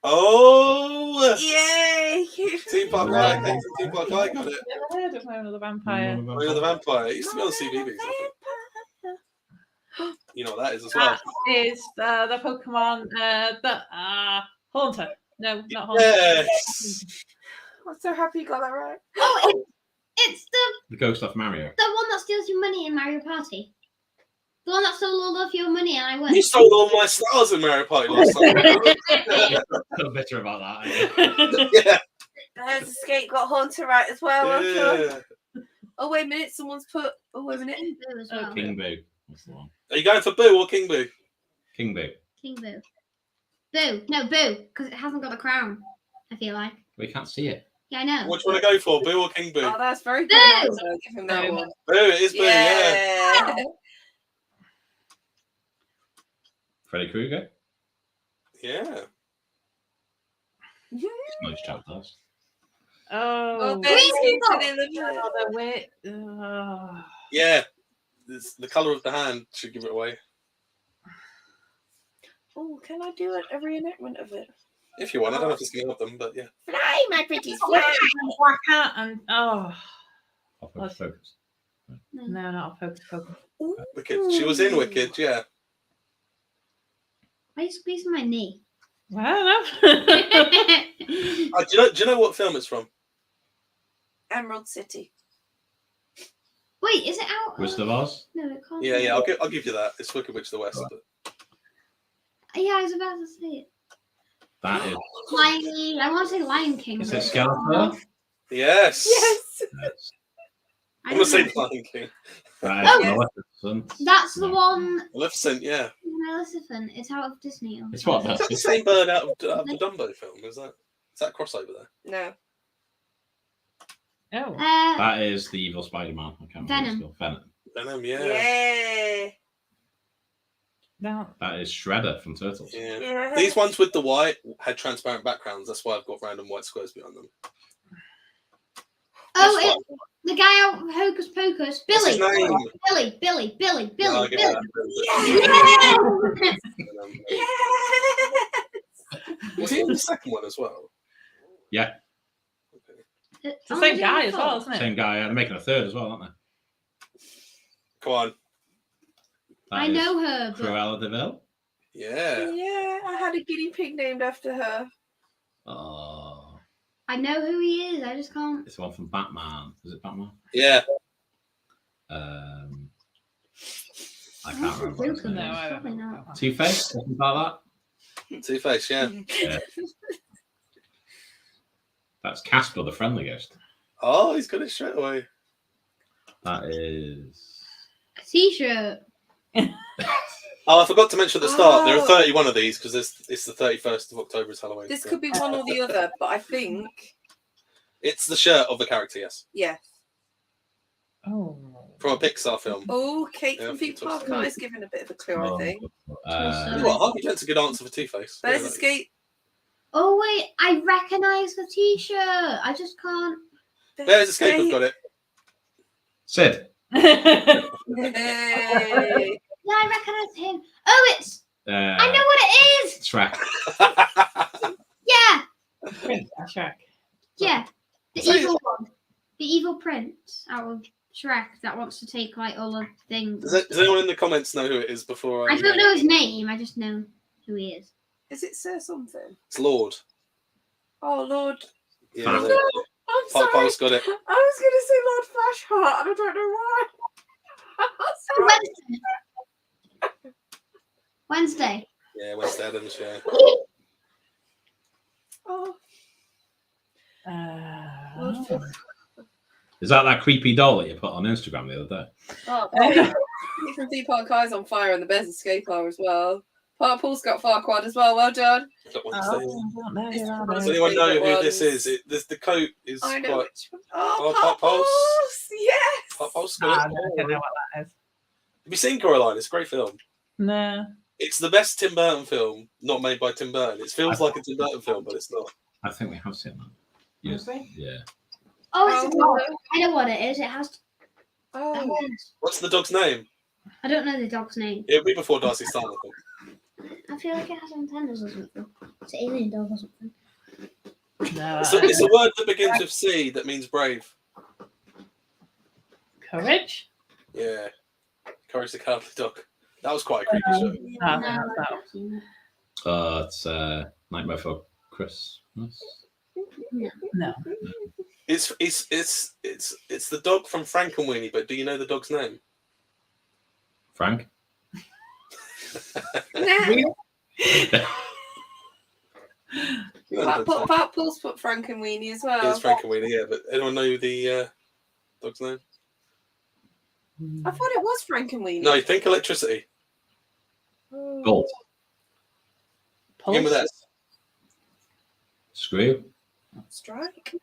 Oh! Yay! Team Park Eye. Team Park Eye got it. Never heard of Mona the Vampire. Mona the Vampire. It used to be on CBeebies, I think. You know what that is as well. That is the Pokemon, Haunter. No, not Haunter. Yes! I'm so happy you got that right. Oh, it's The ghost of Mario. the one that steals your money in Mario Party. The one that stole all of your money and I won. You stole all my stars in Mario Party last time. I'm bitter about that. Yeah. There's Escape got Haunter right as well. I'm sure. Yeah. Oh, wait a minute. Someone's put. Oh, wait a minute. King Boo as well. King Boo. That's the one. Are you going for Boo or King Boo? King Boo. King Boo. Boo. No, Boo. Because it hasn't got a crown, I feel like. We can't see it. Yeah, I know. What do you want to go for, Boo or King Boo? Oh, that's very good. Boo! answer. Give him that Boo. one. Boo, it is Boo, yeah. Yeah. Freddy Krueger. Yeah. Nice job, those. Oh, Oh, there's Green Skeleton in the oh, the wit. Yeah. The colour of the hand should give it away. Oh, can I do a reenactment of it? If you want. I don't know if it's going to help them, but yeah. Fly, my pretties, Black fly! Cat and Off Focus Focus. no, not a Pokemon. Wicked. She was in Wicked, yeah. Why are you squeezing my knee? Well, no. Do you know what film it's from? Emerald City. Wait, is it out? Wizard of Oz. No, it can't. Yeah, be. yeah. I'll give you that. It's Wicked Witch of the West. But... Yeah, I was about to say it. That is. Lion. I want to say Lion King. Is but- it Skeletor? Yes. Yes! Yes. I I'm going to say don't The know. Lion King. That Oh. is Maleficent. That's the one. Maleficent, yeah. Maleficent. It's out of Disney. It's what? Is that That's the same bird out of the Dumbo film? Is that a crossover there? No. Oh. That is the evil Spider-Man. I can't remember what it's called. Venom. Venom, yeah. Yeah. No. That is Shredder from Turtles. Yeah. Yeah. These ones with the white had transparent backgrounds. That's why I've got random white squares behind them. oh, That's it's the guy out of Hocus Pocus. What's his Billy. name? Billy. Yeah, Billy. I'll give Billy. that. Yeah! Yes! Was he in the second one as well? Yeah, It's the same guy as well, isn't it? same guy. They're making a third as well, aren't they? Come on. That I is know her, but Cruella de Vil. Yeah. Yeah, I had a guinea pig named after her. Oh, I know who he is. I just can't. it's the one from Batman. Is it Batman? Yeah. I can't remember. What his Joker, name No, is. I don't Probably know. not. Two-Face, something like that. Two-Face, yeah. Yeah. That's Casper, the friendly ghost. Oh, he's got it straight away. That is. A t-shirt. Oh, I forgot to mention at the start, there are Oh. 31 of these because it's the 31st of October is Halloween. This so- could be one or the other, but I think It's the shirt of the character, yes. yes. Oh. From a Pixar film. Oh, Kate Yeah, from Peak from Toy Park Eye is giving a bit of a clue, I think. You know what, Harvey Dent's a good answer for Two-Face. There's Yeah, Escape. Oh wait, I recognise the t-shirt. I just can't. There's Escape, I've got it. Sid. Hey. Yeah, I recognise him. Oh, it's. I know what it is. Shrek. Yeah, Shrek. yeah. The Say it. evil one. The evil prince out of Shrek that wants to take like all the things. Does anyone in the comments know who it is before I don't know his name. I just know who he is. Is it Sir something? It's Lord. Oh, Lord. Yeah, Fam. there. I'm Pop sorry. Pulse got it. I was going to say Lord Flashheart, and I don't know why. Oh, Wednesday. Wednesday. Yeah, West Adams, yeah. Oh, Uh, Lord Flash- Is that creepy doll that you put on Instagram the other day? Oh, you can see Park Eye's on fire and the Bears escape are as well. Park Paul's got Farquaad as well. Well done. Got one Oh, saying. I don't know who It's that one of Does is. anyone know who favourite this ones. is? The coat is I know quite. which one. Oh, Oh, Park Park Pulse. Pulse. Yes. Park Pulse Ah, got I it. don't know what that is. Have you seen Coraline? It's a great film. No. It's the best Tim Burton film, not made by Tim Burton. It feels like a Tim Burton film, but it's not. I think we have seen that. Yes. Yeah. Oh, it's a Oh. dog. I know what it is. It has. Oh. What's the dog's name? I don't know the dog's name. It'll be before Darcy Stan, I think. I feel like it has antennas or something. It's an alien dog or something. No. It's a word that begins with C that means brave. Courage? Yeah. Courage the Cowardly Dog. That was quite a creepy show. I No, think I've that's not seen it. It's Nightmare Before Christmas. No. It's the dog from Frankenweenie, but do you know the dog's name? Frank? Nah. You know the dog's name. Park Paul's put Frank and Weenie as well. It's Frankenweenie, yeah, but anyone know the dog's name? I thought it was Frank and Weenie. No, you think electricity. Oh. Bolt. Begin with S. Screw. Strike.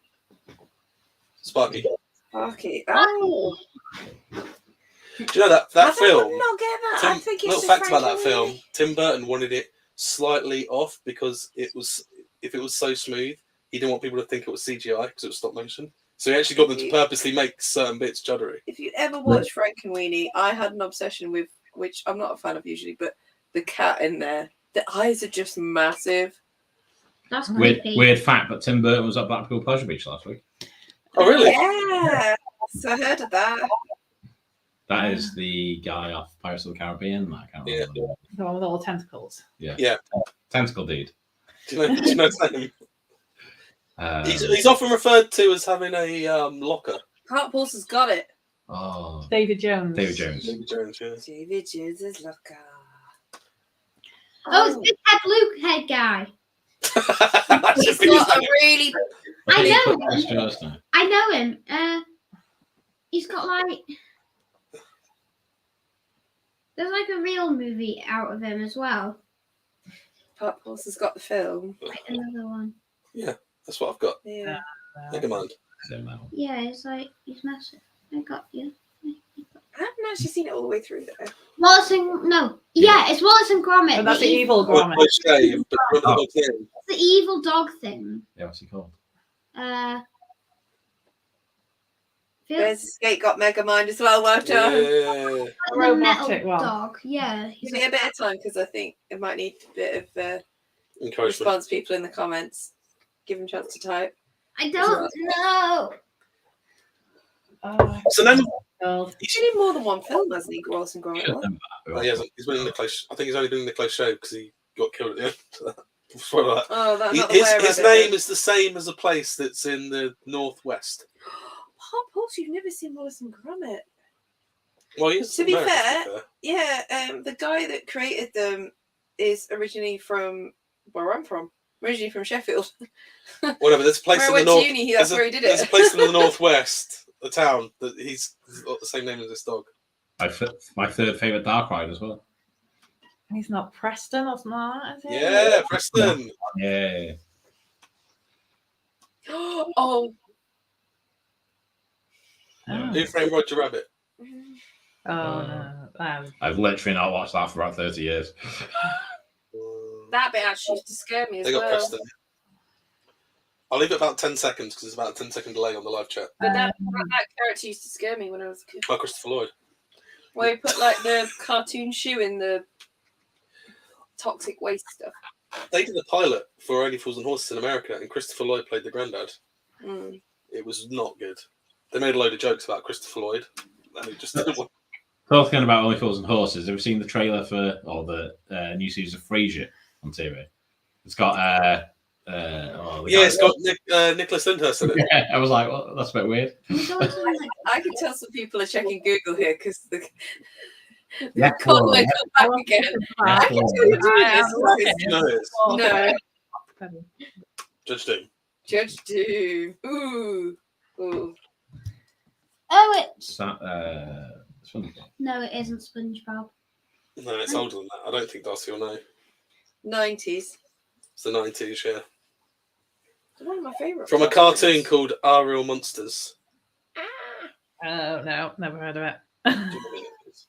Sparky. Sparky. Oh. Do you know that I film? would not get that. I Tim, think it's little just fact about Frank that and film: Weenie. Tim Burton wanted it slightly off because if it was so smooth, he didn't want people to think it was CGI because it was stop motion. So he actually got them to purposely make certain bits juddery. If you ever watch Frank and Weenie, I had an obsession with, which I'm not a fan of usually, but the cat in there. The eyes are just massive. That's Weird, creepy. weird fact, but Tim Burton was at Blackpool Pleasure Beach last week. Oh, really? Yeah. So I heard of that. That is the guy off Pirates of the Caribbean. I can't remember. The one with all the tentacles. Yeah. Tentacle dude. Do you know his name? He's often referred to as having a locker. Park Paul's has got it. Oh, David Jones. David Jones. David Jones, yeah. David Jones's locker. Oh, it's Big Head Luke head guy. He's got a really. I know. Chris Jones now. I know him. He's got like. There's like a real movie out of him as well. Park Paul's has got the film. Like another one. That's what I've got. Yeah. Never mind. Don't know. Yeah, it's like he's massive. I got you. I haven't actually seen it all the way through though. Wallace and no, yeah, it's Wallace and Gromit. But that's the evil Quite Gromit. cliche, but remember the dog's name? the evil dog thing. Yeah, what's he called? There's Skate got Megamind as well. Well done. Yeah. The Robotic metal one. dog. Yeah, he's Give me a bit of time because I think it might need a bit of Encouragement. response. People in the comments, give them a chance to type. I don't know. Oh, So then God. He's been in more than one film, hasn't he? Wallace and Gromit. What? he hasn't. He's been in the close. I think he's only been in the close show because he got killed at the end. Spoiler alert. Oh, that's not the His way I read it. name is the same as a place that's in the northwest. Park Paul's, you've never seen Wallace and Gromit. Well, he's To be American, fair, yeah, the guy that created them is originally from where I'm from. Originally from Sheffield. Whatever. There's a place Where I in went the to north. uni, that's where he did There's a it. place in the northwest, a town that he's got the same name as this dog. My third favourite Dark Ride as well. He's not Preston or something like that, is he? Yeah, Preston. Yeah. Oh. Who Framed Roger Rabbit? Oh, no. I've literally not watched that for about 30 years. That bit actually used to scare me as They got well. Preston. I'll leave it about 10 seconds because there's about a 10-second delay on the live chat. But that character used to scare me when I was a kid. Oh, Christopher Lloyd. Where he put like the cartoon shoe in the toxic waste stuff. They did a pilot for Only Fools and Horses in America, and Christopher Lloyd played the granddad. Mm. It was not good. They made a load of jokes about Christopher Lloyd, and it just didn't work. Talking about Only Fools and Horses, have you seen the trailer for the new season of Frasier on TV? It's got It's got Nicholas Lyndhurst in it. Yeah, I was like, well, that's a bit weird. I can tell some people are checking Google here because the Yeah, can't let come back again. I can tell you're doing this. You know it is. No. Judge Doom. Judge Doom. Ooh. Ooh. Oh, it's SpongeBob. no, it isn't SpongeBob. No, it's older than that. I don't think Darcy will know. 90s. It's the 90s, yeah. It's one of my favourite. From a cartoon called Our Real Monsters. Oh no, never heard of it. Do you know what it is?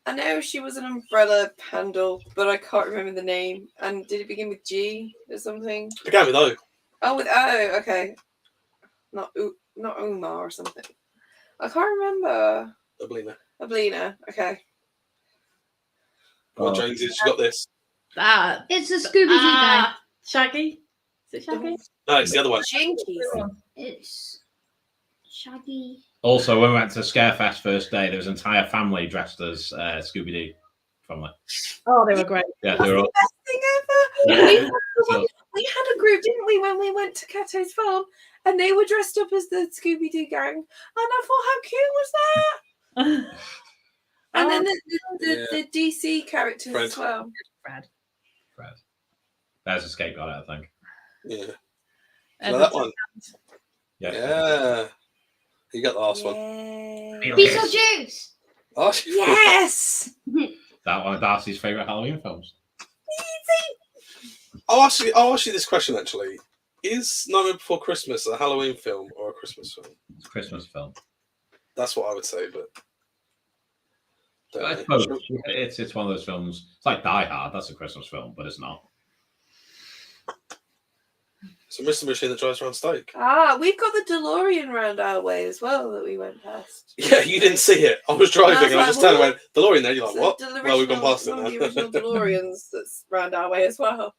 I know she was an umbrella handle, but I can't remember the name. And did it begin with G or something? It began with O. Oh, with O. Okay. Not Umar or something. I can't remember. Ablina. Okay. Oh, Jonesy, she got this. That It's a Scooby Doo guy. Shaggy. Is it Shaggy? No, it's the other one. Jinkies. It's Shaggy. Also, when we went to Scarefest first day, there was an entire family dressed as Scooby Doo family. Oh, they were great. Yeah, That's they were the all. best thing ever. Yeah. We had a group, didn't we, when we went to Cato's farm, and they were dressed up as the Scooby Doo gang, and I thought, how cute was that? And then the DC characters Fred. as well. Fred. There's a scapegoat, I think. Yeah. And that one. Yeah. Yeah. You got the last one. Yay. Beetlejuice. Oh, Yes. That one of Darcy's favourite Halloween films. I'll ask you this question actually. Is Nightmare Before Christmas a Halloween film or a Christmas film? It's a Christmas film. That's what I would say, but I suppose it's one of those films. It's like Die Hard. That's a Christmas film, but it's not. it's a mystery machine that drives around Stoke. We've got the DeLorean round our way as well that we went past. Yeah, you didn't see it. I was driving and I just turned and went, DeLorean there. You're like, what? Well, we've gone past it One of the now. original DeLoreans that's round our way as well.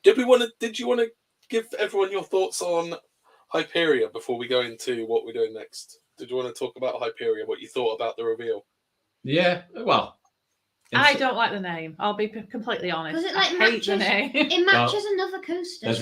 Did you want to give everyone your thoughts on Hyperia before we go into what we're doing next? Did you want to talk about Hyperia, what you thought about the reveal? Yeah, well. I don't like the name. I'll be completely honest. Because it like I hate the matches. name. It matches another coaster. There's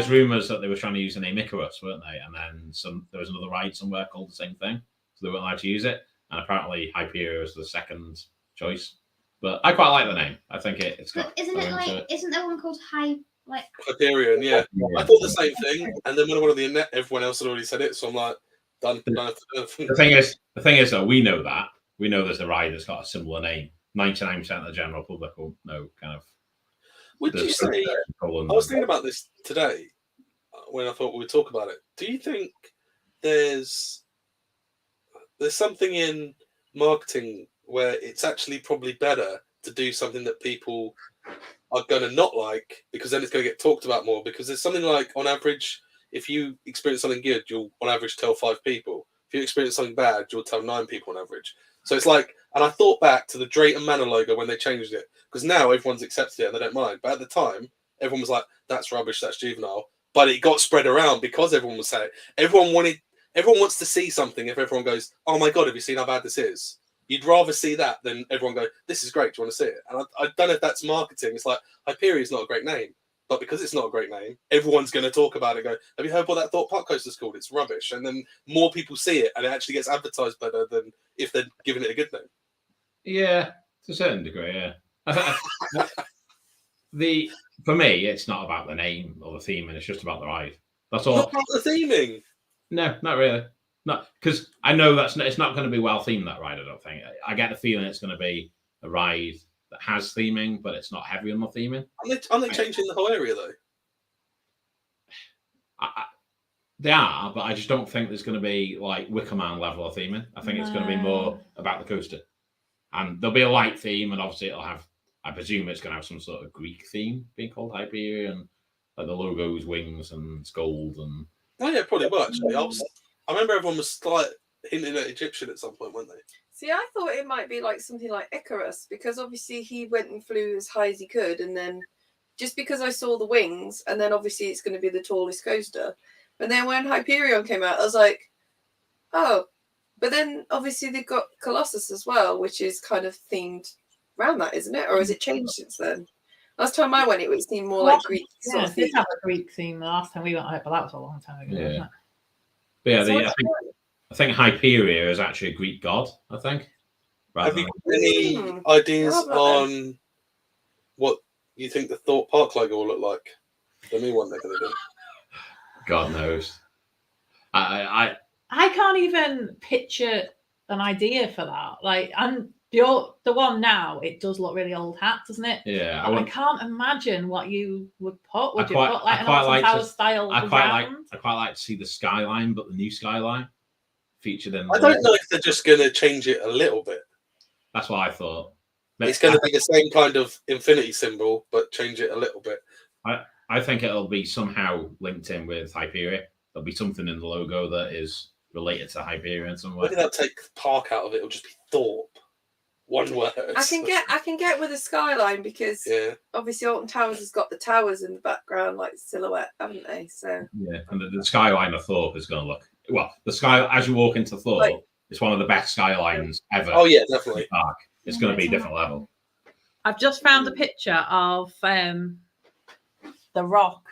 rumours that they were trying to use the name Icarus, weren't they? And then there was another ride somewhere called the same thing, so they weren't allowed to use it. And apparently Hyperia is the second choice. But I quite like the name. I think it's got. But isn't there one called Hyperion, yeah. I thought the same thing, and then when I went on the internet, everyone else had already said it, so I'm like, done. The thing is, though, we know that. We know there's a ride that's got a similar name. 99% of the general public will know kind of. Would you say? I was thinking about this today when I thought we would talk about it. Do you think there's something in marketing where it's actually probably better to do something that people are going to not like, because then it's going to get talked about more? Because there's something like, on average, if you experience something good, you'll on average tell 5 people. If you experience something bad, you'll tell 9 people on average. So it's like, and I thought back to the Drayton Manor logo when they changed it, because now everyone's accepted it and they don't mind. But at the time, everyone was like, that's rubbish, that's juvenile. But it got spread around because everyone was saying it. Everyone wants to see something. If everyone goes, oh my God, have you seen how bad this is? You'd rather see that than everyone go, this is great, do you want to see it? And I don't know if that's marketing. It's like, Hyperia is not a great name. But because it's not a great name, everyone's going to talk about it. Go, have you heard what that Thought Park coaster's called? It's rubbish. And then more people see it, and it actually gets advertised better than if they're giving it a good name. Yeah, to a certain degree, yeah. For me, it's not about the name or the theming. It's just about the ride. That's all. Not about the theming. No, not really. Not because I know it's not going to be well themed, that ride. I don't think. I get the feeling it's going to be a ride that has theming, but it's not heavy on the theming. Aren't they changing the whole area though? They are, but I just don't think there's going to be like Wicker Man level of theming. I think it's going to be more about the coaster, and there'll be a light theme, and obviously it'll have. I presume it's going to have some sort of Greek theme, being called Hyperia, and like the logo's wings and skulls and. Oh yeah, probably will actually. I remember everyone was like hinting at Egyptian at some point, weren't they? See, I thought it might be like something like Icarus, because obviously he went and flew as high as he could, and then just because I saw the wings, and then obviously it's going to be the tallest coaster. And then when Hyperion came out, I was like, oh. But then obviously they've got Colossus as well, which is kind of themed around that, isn't it? Or has it changed since then? Last time I went, it seemed more like Greek sort of It did theme. have a Greek theme the last time we went out, but that was a long time ago. Yeah. Wasn't it? But yeah, So I think Hyperia is actually a Greek god. I think. Have you got any ideas on what you think the Thought Park logo will look like? The new one they're going to do. God knows. I I can't even picture an idea for that. Like, and the one now, it does look really old hat, doesn't it? Yeah, I can't imagine what you would put. Would you quite- put like I an quite Alton like Towers to- style I quite round? like to see the skyline, but the new skyline featured in. I don't know if they're just going to change it a little bit. That's what I thought. But It's going to be the same kind of infinity symbol, but change it a little bit. I think it'll be somehow linked in with Hyperia. There'll be something in the logo that is related to Hyperia in some way. Maybe they'll take Park out of it. It'll just be Thorpe. One word. I can get with a skyline because obviously Alton Towers has got the towers in the background like silhouette, haven't they? So yeah, and the skyline of Thorpe is going to look the sky as you walk into Thorpe. It's one of the best skylines ever. Oh yeah, definitely. Park. It's going to be a different level. I've just found a picture of the Rock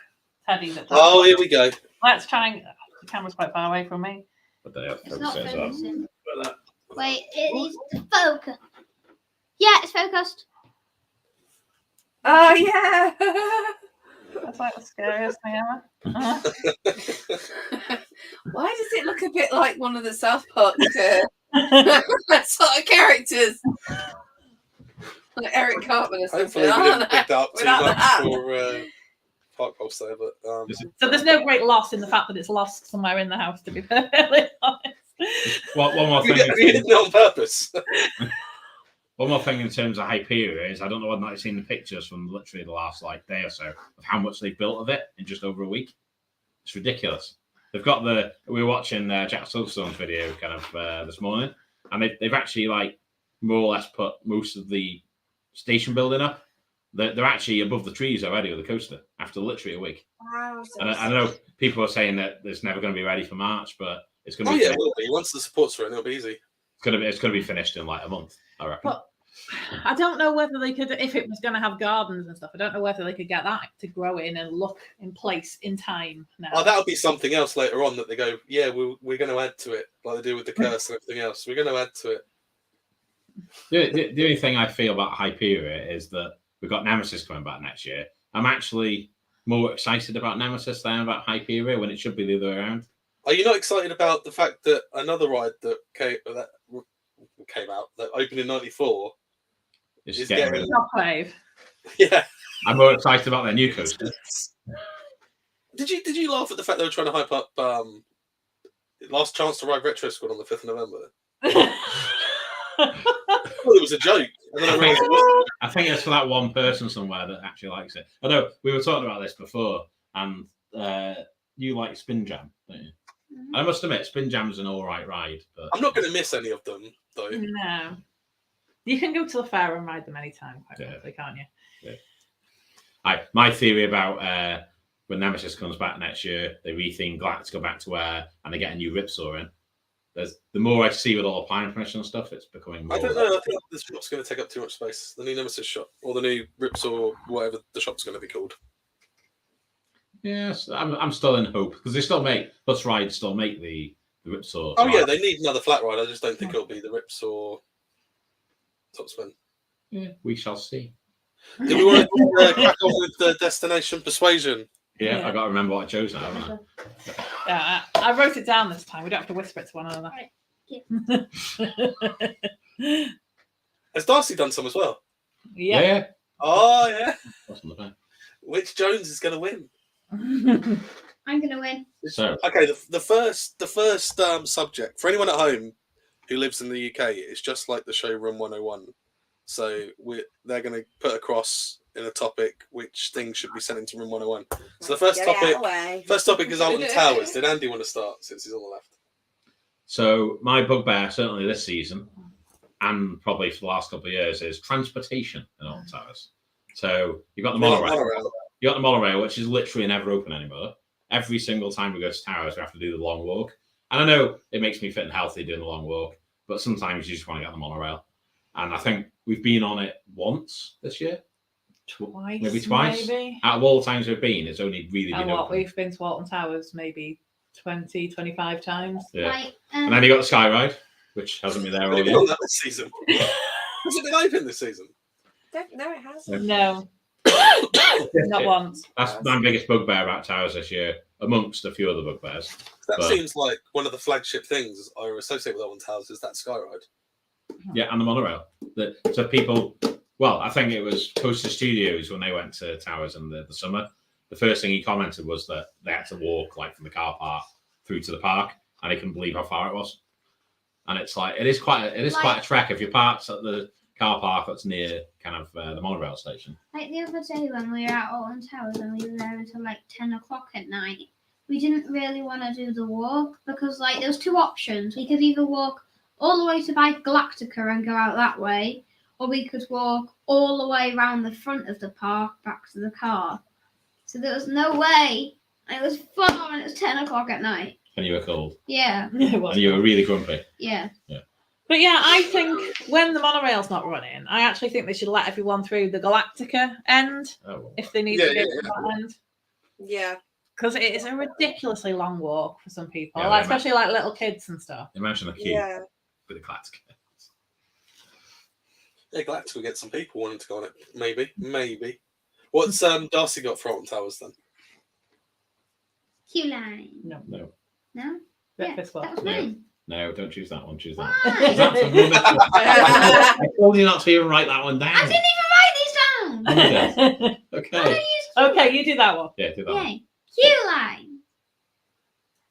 Teddy. Oh, here we go. Let's try and. The camera's quite far away from me. But they have It's not focus as well. focusing. But Wait, it needs to focus. Yeah, it's focused. oh yeah. That's like the scariest thing ever. Why does it look a bit like one of the South Park sort of characters? Like Eric Cartman or something. Hopefully we didn't pick that up too Without the much hat. for Park Pulse there, but So there's no great loss in the fact that it's lost somewhere in the house, to be perfectly honest. one more thing. we did it on purpose. One more thing in terms of Hyperia is I don't know whether or not you've seen the pictures from literally the last day or so of how much they built of it in just over a week. It's ridiculous. They've got we were watching Jack Silverstone's video kind of this morning, and they've actually more or less put most of the station building up. They're actually above the trees already with the coaster after literally a week. Wow. And I know people are saying that it's never going to be ready for March, but it's going to Oh be. yeah, it will be. Once the support's in, it'll be easy. It's going to be finished in a month, I reckon. But I don't know whether they could, if it was going to have gardens and stuff, I don't know whether they could get that to grow in and look in place in time now. Oh, that'll be something else later on that they go, yeah, we're going to add to it, like they do with the curse and everything else. We're going to add to it. The only thing I feel about Hyperia is that we've got Nemesis coming back next year. I'm actually more excited about Nemesis than about Hyperia when it should be the other way around. Are you not excited about the fact that another ride that came out, that opened in '94, It's getting getting Shockwave. Yeah. I'm more excited about their new coaster. Did you laugh at the fact they were trying to hype up Last Chance to Ride Retro Squad on the 5th of November? Well, it was a joke. And then I realised it wasn't. I think it's for that one person somewhere that actually likes it. I know we were talking about this before, and you like Spin Jam, don't you? Mm-hmm. I must admit, Spin Jam's an all right ride, but I'm not going to miss any of them, though. No. You can go to the fair and ride them anytime, quite frankly, can't you? Yeah. My theory about when Nemesis comes back next year, they retheme Galactica back to Air, and they get a new Ripsaw in. The more I see with all the planning permission and stuff, it's becoming more. I don't know. I think the shop's going to take up too much space. The new Nemesis shop, or the new Ripsaw, whatever the shop's going to be called. Yes, I'm still in hope because they still make Bus Ride still make the Ripsaw. Oh yeah, they need another flat ride. I just don't think it'll be the Ripsaw Top Spin. Yeah, we shall see. Do we want to crack on with the Destination Persuasion? Yeah, I got to remember what I chose now, haven't I? Yeah, I wrote it down this time. We don't have to whisper it to one another. Has Darcy done some as well? Yeah. Oh yeah. What's on the back? Which Jones is going to win? I'm gonna win. So Okay, the first subject for anyone at home who lives in the UK, it's just like the showroom 101. So they're going to put across in a topic which things should be sent into room 101. So the first topic is Alton Towers. Did Andy want to start since he's on the left? So my bugbear, certainly this season, and probably for the last couple of years, is transportation in Alton Towers. So you've got the monorail. You got the monorail, which is literally never open anymore. Every single time we go to Towers, we have to do the long walk. And I know it makes me fit and healthy doing the long walk, but sometimes you just want to get on the monorail. And I think we've been on it once this year. Maybe twice. Out of all the times we've been, it's only really been open. We've been to Alton Towers maybe 20, 25 times. Yeah. Right, And then you got the Sky Ride, which hasn't been there all Has it been year. on that this season? Has it been open this season? No, it hasn't. No. Not once. That's my biggest bugbear about towers this year, amongst a few other bugbears. That But- seems like one of the flagship things I associate with Owen Towers is that sky ride. Yeah, and the monorail. So people, well, I think it was Coaster Studios when they went to towers in the summer. The first thing he commented was that they had to walk like from the car park through to the park, and he couldn't believe how far it was. And it's like it is quite a trek if you're parked at the car park that's near kind of the monorail station. Like the other day when we were at Alton Towers and we were there until like 10 o'clock at night, we didn't really want to do the walk because like there was two options. We could either walk all the way to buy Galactica and go out that way, or we could walk all the way around the front of the park back to the car. So there was no way. It was far and it was 10 o'clock at night. And you were cold. Yeah. And you were really grumpy. Yeah. But yeah, I think when the monorail's not running, I actually think they should let everyone through the Galactica end if they need to go to that end. Yeah. Because it is a ridiculously long walk for some people, Yeah, like, especially like little kids and stuff. Imagine the queue Yeah. with the Galactica. Yeah, Galactica will get some people wanting to go on it. Maybe. What's Darcy got for Alton Towers then? Queue line. No. No? Breakfast That Club. was mine. No, don't choose that one. Choose that. Why? I told you not to even write that one down. I didn't even write these down. Okay. Okay, you do that one. Yeah, do that one. Yay. Queue line.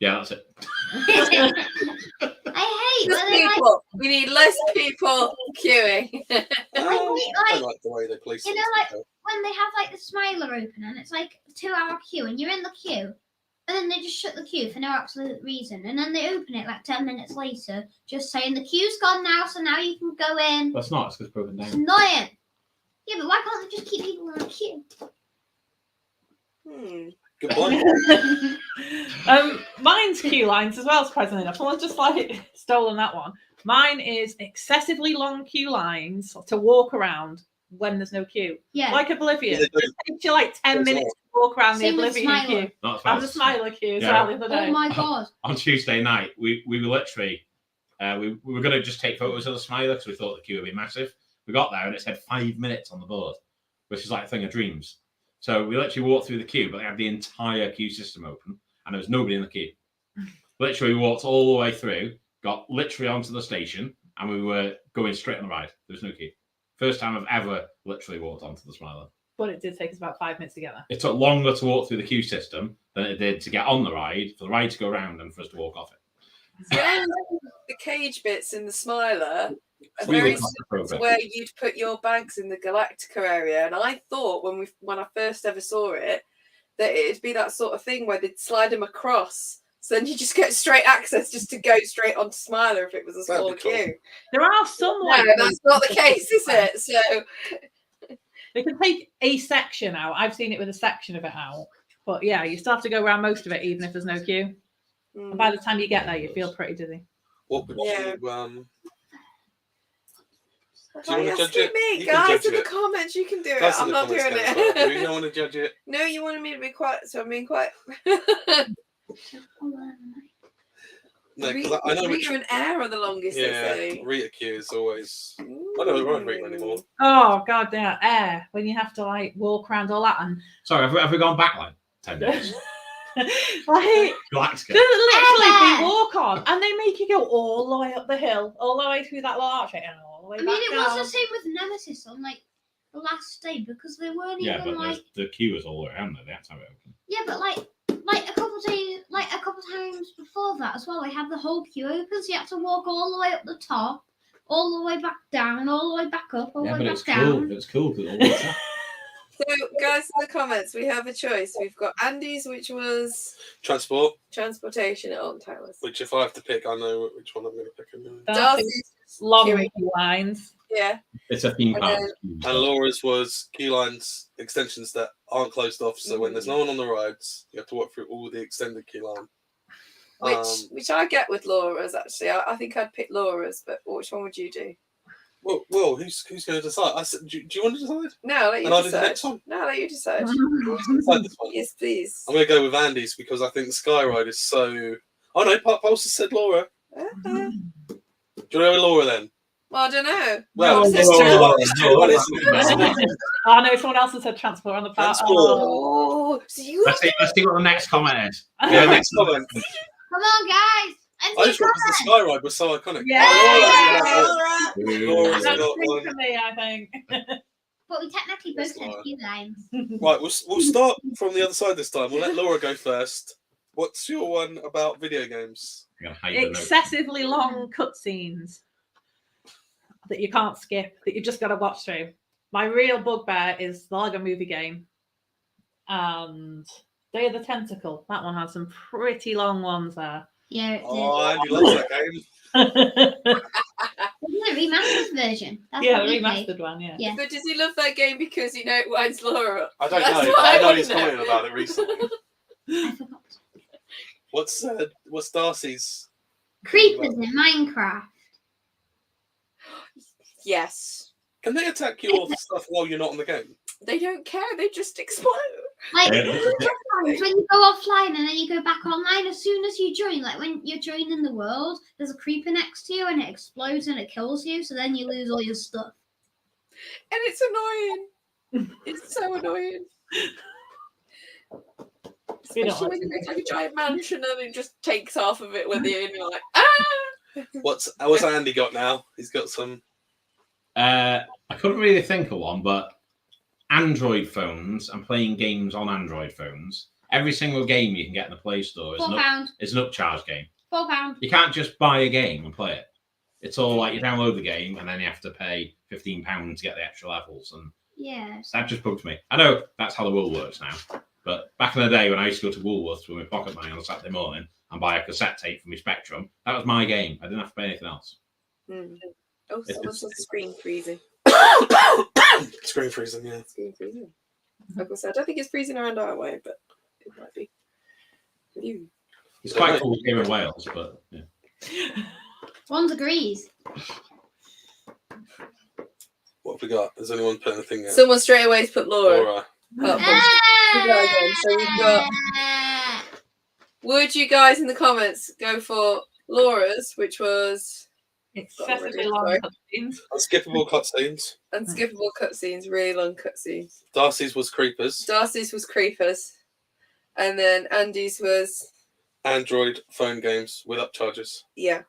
Yeah, that's it. I hate Less when they like, people. We need less people queuing. I like the way they police you it. know, like when they have like the Smiler open and it's like a 2-hour queue and you're in the queue and then they just shut the queue for no absolute reason and then they open it like 10 minutes later just saying the queue's gone now so now you can go in. That's not. It's because broken It's down. annoying. Yeah, but why can't they just keep people in the queue? Good point. Mine's queue lines as well, surprisingly enough. Someone's just like stolen that one. Mine is excessively long queue lines to walk around when there's no queue. Yeah. Like Oblivion. Yeah, It takes you like 10 That's minutes to walk around Same the with Oblivion Smiler. queue. Not And the fast. Smiler queue as Yeah. well the other day. Oh my god. On Tuesday night, we were literally we were going to just take photos of the Smiler because we thought the queue would be massive. We got there and it said 5 minutes on the board, which is like a thing of dreams. So we literally walked through the queue, but they had the entire queue system open and there was nobody in the queue. Literally, we walked all the way through, got literally onto the station, and we were going straight on the ride. There was no queue. First time I've ever literally walked onto the Smiler. But it did take us about 5 minutes to get there. It took longer to walk through the queue system than it did to get on the ride, for the ride to go around, and for us to walk off it. The cage bits in the Smiler are We very were similar to progress. where you'd put your bags in the Galactica area, and I thought when I first ever saw it that it'd be that sort of thing where they'd slide them across, so then you just get straight access just to go straight onto Smiler if it was a That'd smaller be cool. queue. There are some No, like that's not the case, is it? So they can take a section out. I've seen it with a section of it out. But yeah, you still have to go around most of it even if there's no queue. And by the time you get there, you feel pretty dizzy. What would Yeah. you why Do you are you wanna judge asking it? me, You can guys? judge In the it. comments, you can do it. That's in I'm the not doing comments down as well. Do you it. not want to judge it? No, you wanted me to be quiet, so I'm being quiet. No, 'cause I know which. Rita and Air are the longest, they Yeah, say. Rita queue is always. I don't ride Rita anymore. Oh god, yeah, air when you have to like walk around all that and Sorry, have we gone back like 10 minutes? like Galactica. literally we walk on and they make you go all the way up the hill, all the way through that little archway and all the way I back mean, it down. was the same with Nemesis on like the last day because they weren't Yeah, even but like the queue was all around there. They had to have it open. yeah, but like a couple times before that as well, they had the whole queue open, so you had to walk all the way up the top, all the way back down, all the way back up, all the Yeah, way but back it's down. cool. It's cool because it all works out. So, guys, in the comments, we have a choice. We've got Andy's, which was Transport, transportation at Alton Towers. which if I have to pick, I know which one I'm going to pick. Anyway. Darcy's, long queuing. lines. yeah. It's a theme park. And Laura's was queue lines extensions that aren't closed off. So when there's no one on the rides, you have to walk through all the extended queue line. Which I get with Laura's, actually. I think I'd pick Laura's, but which one would you do? Well, who's going to decide? I said, do you want to decide? No, I'll let you And I'll do the decide. next one. No, I'll let you decide. Who wants to decide this one? Yes, please. I'm going to go with Andy's because I think the Sky Ride is so. Oh no, Pulse has said Laura. Uh-huh. Do you want to go with Laura then? Well, I don't know. Well, What's this well, true? well, well, well, well, Oh no, someone else has said transport on the part. Transport. Oh, so you Let's see what the next comment is. Yeah, next comment. Come on, guys. I just thought the sky ride was so iconic. Yeah. Oh, Laura's That's got three one. for me, I think. But we technically both That's said all a few lines. Right, we'll start from the other side this time. We'll let Laura go first. What's your one about video games? I'm gonna hide the notes. Excessively long cutscenes that you can't skip, that you just got to watch through. My real bugbear is the Lego Movie game and Day of the Tentacle. That one has some pretty long ones there. Yeah, it Oh, Andy loves that game. Isn't it a remastered version? That's Yeah, what the we played. remastered one, yeah. Yeah. But does he love that game because it winds Laura up? I don't That's know. what I know wanna he's commented about it recently. I forgot. What's Darcy's? Creepers in Minecraft. Yes. Can they attack your stuff while you're not on the game? They don't care. They just explode. Like Yeah. sometimes when you go offline and then you go back online, as soon as you join, like when you're joining the world, there's a creeper next to you and it explodes and it kills you, so then you lose all your stuff. And it's annoying. It's so annoying. You don't Especially like when you it. make like a giant mansion and it just takes half of it with you and you're like, ah! What's Andy got now? He's got some. I couldn't really think of one, but Android phones and playing games on Android phones. Every single game you can get in the Play Store is £4. is an upcharge game. £4. You can't just buy a game and play it. It's all like you download the game and then you have to pay £15 to get the extra levels, and Yes. that just bugs me. I know that's how the world works now, but back in the day when I used to go to Woolworths with my pocket money on a Saturday morning and buy a cassette tape for my Spectrum, that was my game. I didn't have to pay anything else. Mm. Oh, someone's on screen freezing. Screen freezing, yeah. Screen freezing. Like I said, I don't think it's freezing around our way, but it might be. You. It's quite cool game in Wales, but yeah. One degrees. What have we got? Has anyone put anything in? Someone straight away has put Laura. Laura. So we've got. Would you guys in the comments go for Laura's, which was Excessively long Sorry. cutscenes. Unskippable cutscenes. unskippable cutscenes, really long cutscenes? Darcy's was Creepers. Darcy's was Creepers. And then Andy's was, Android phone games with upcharges. yeah.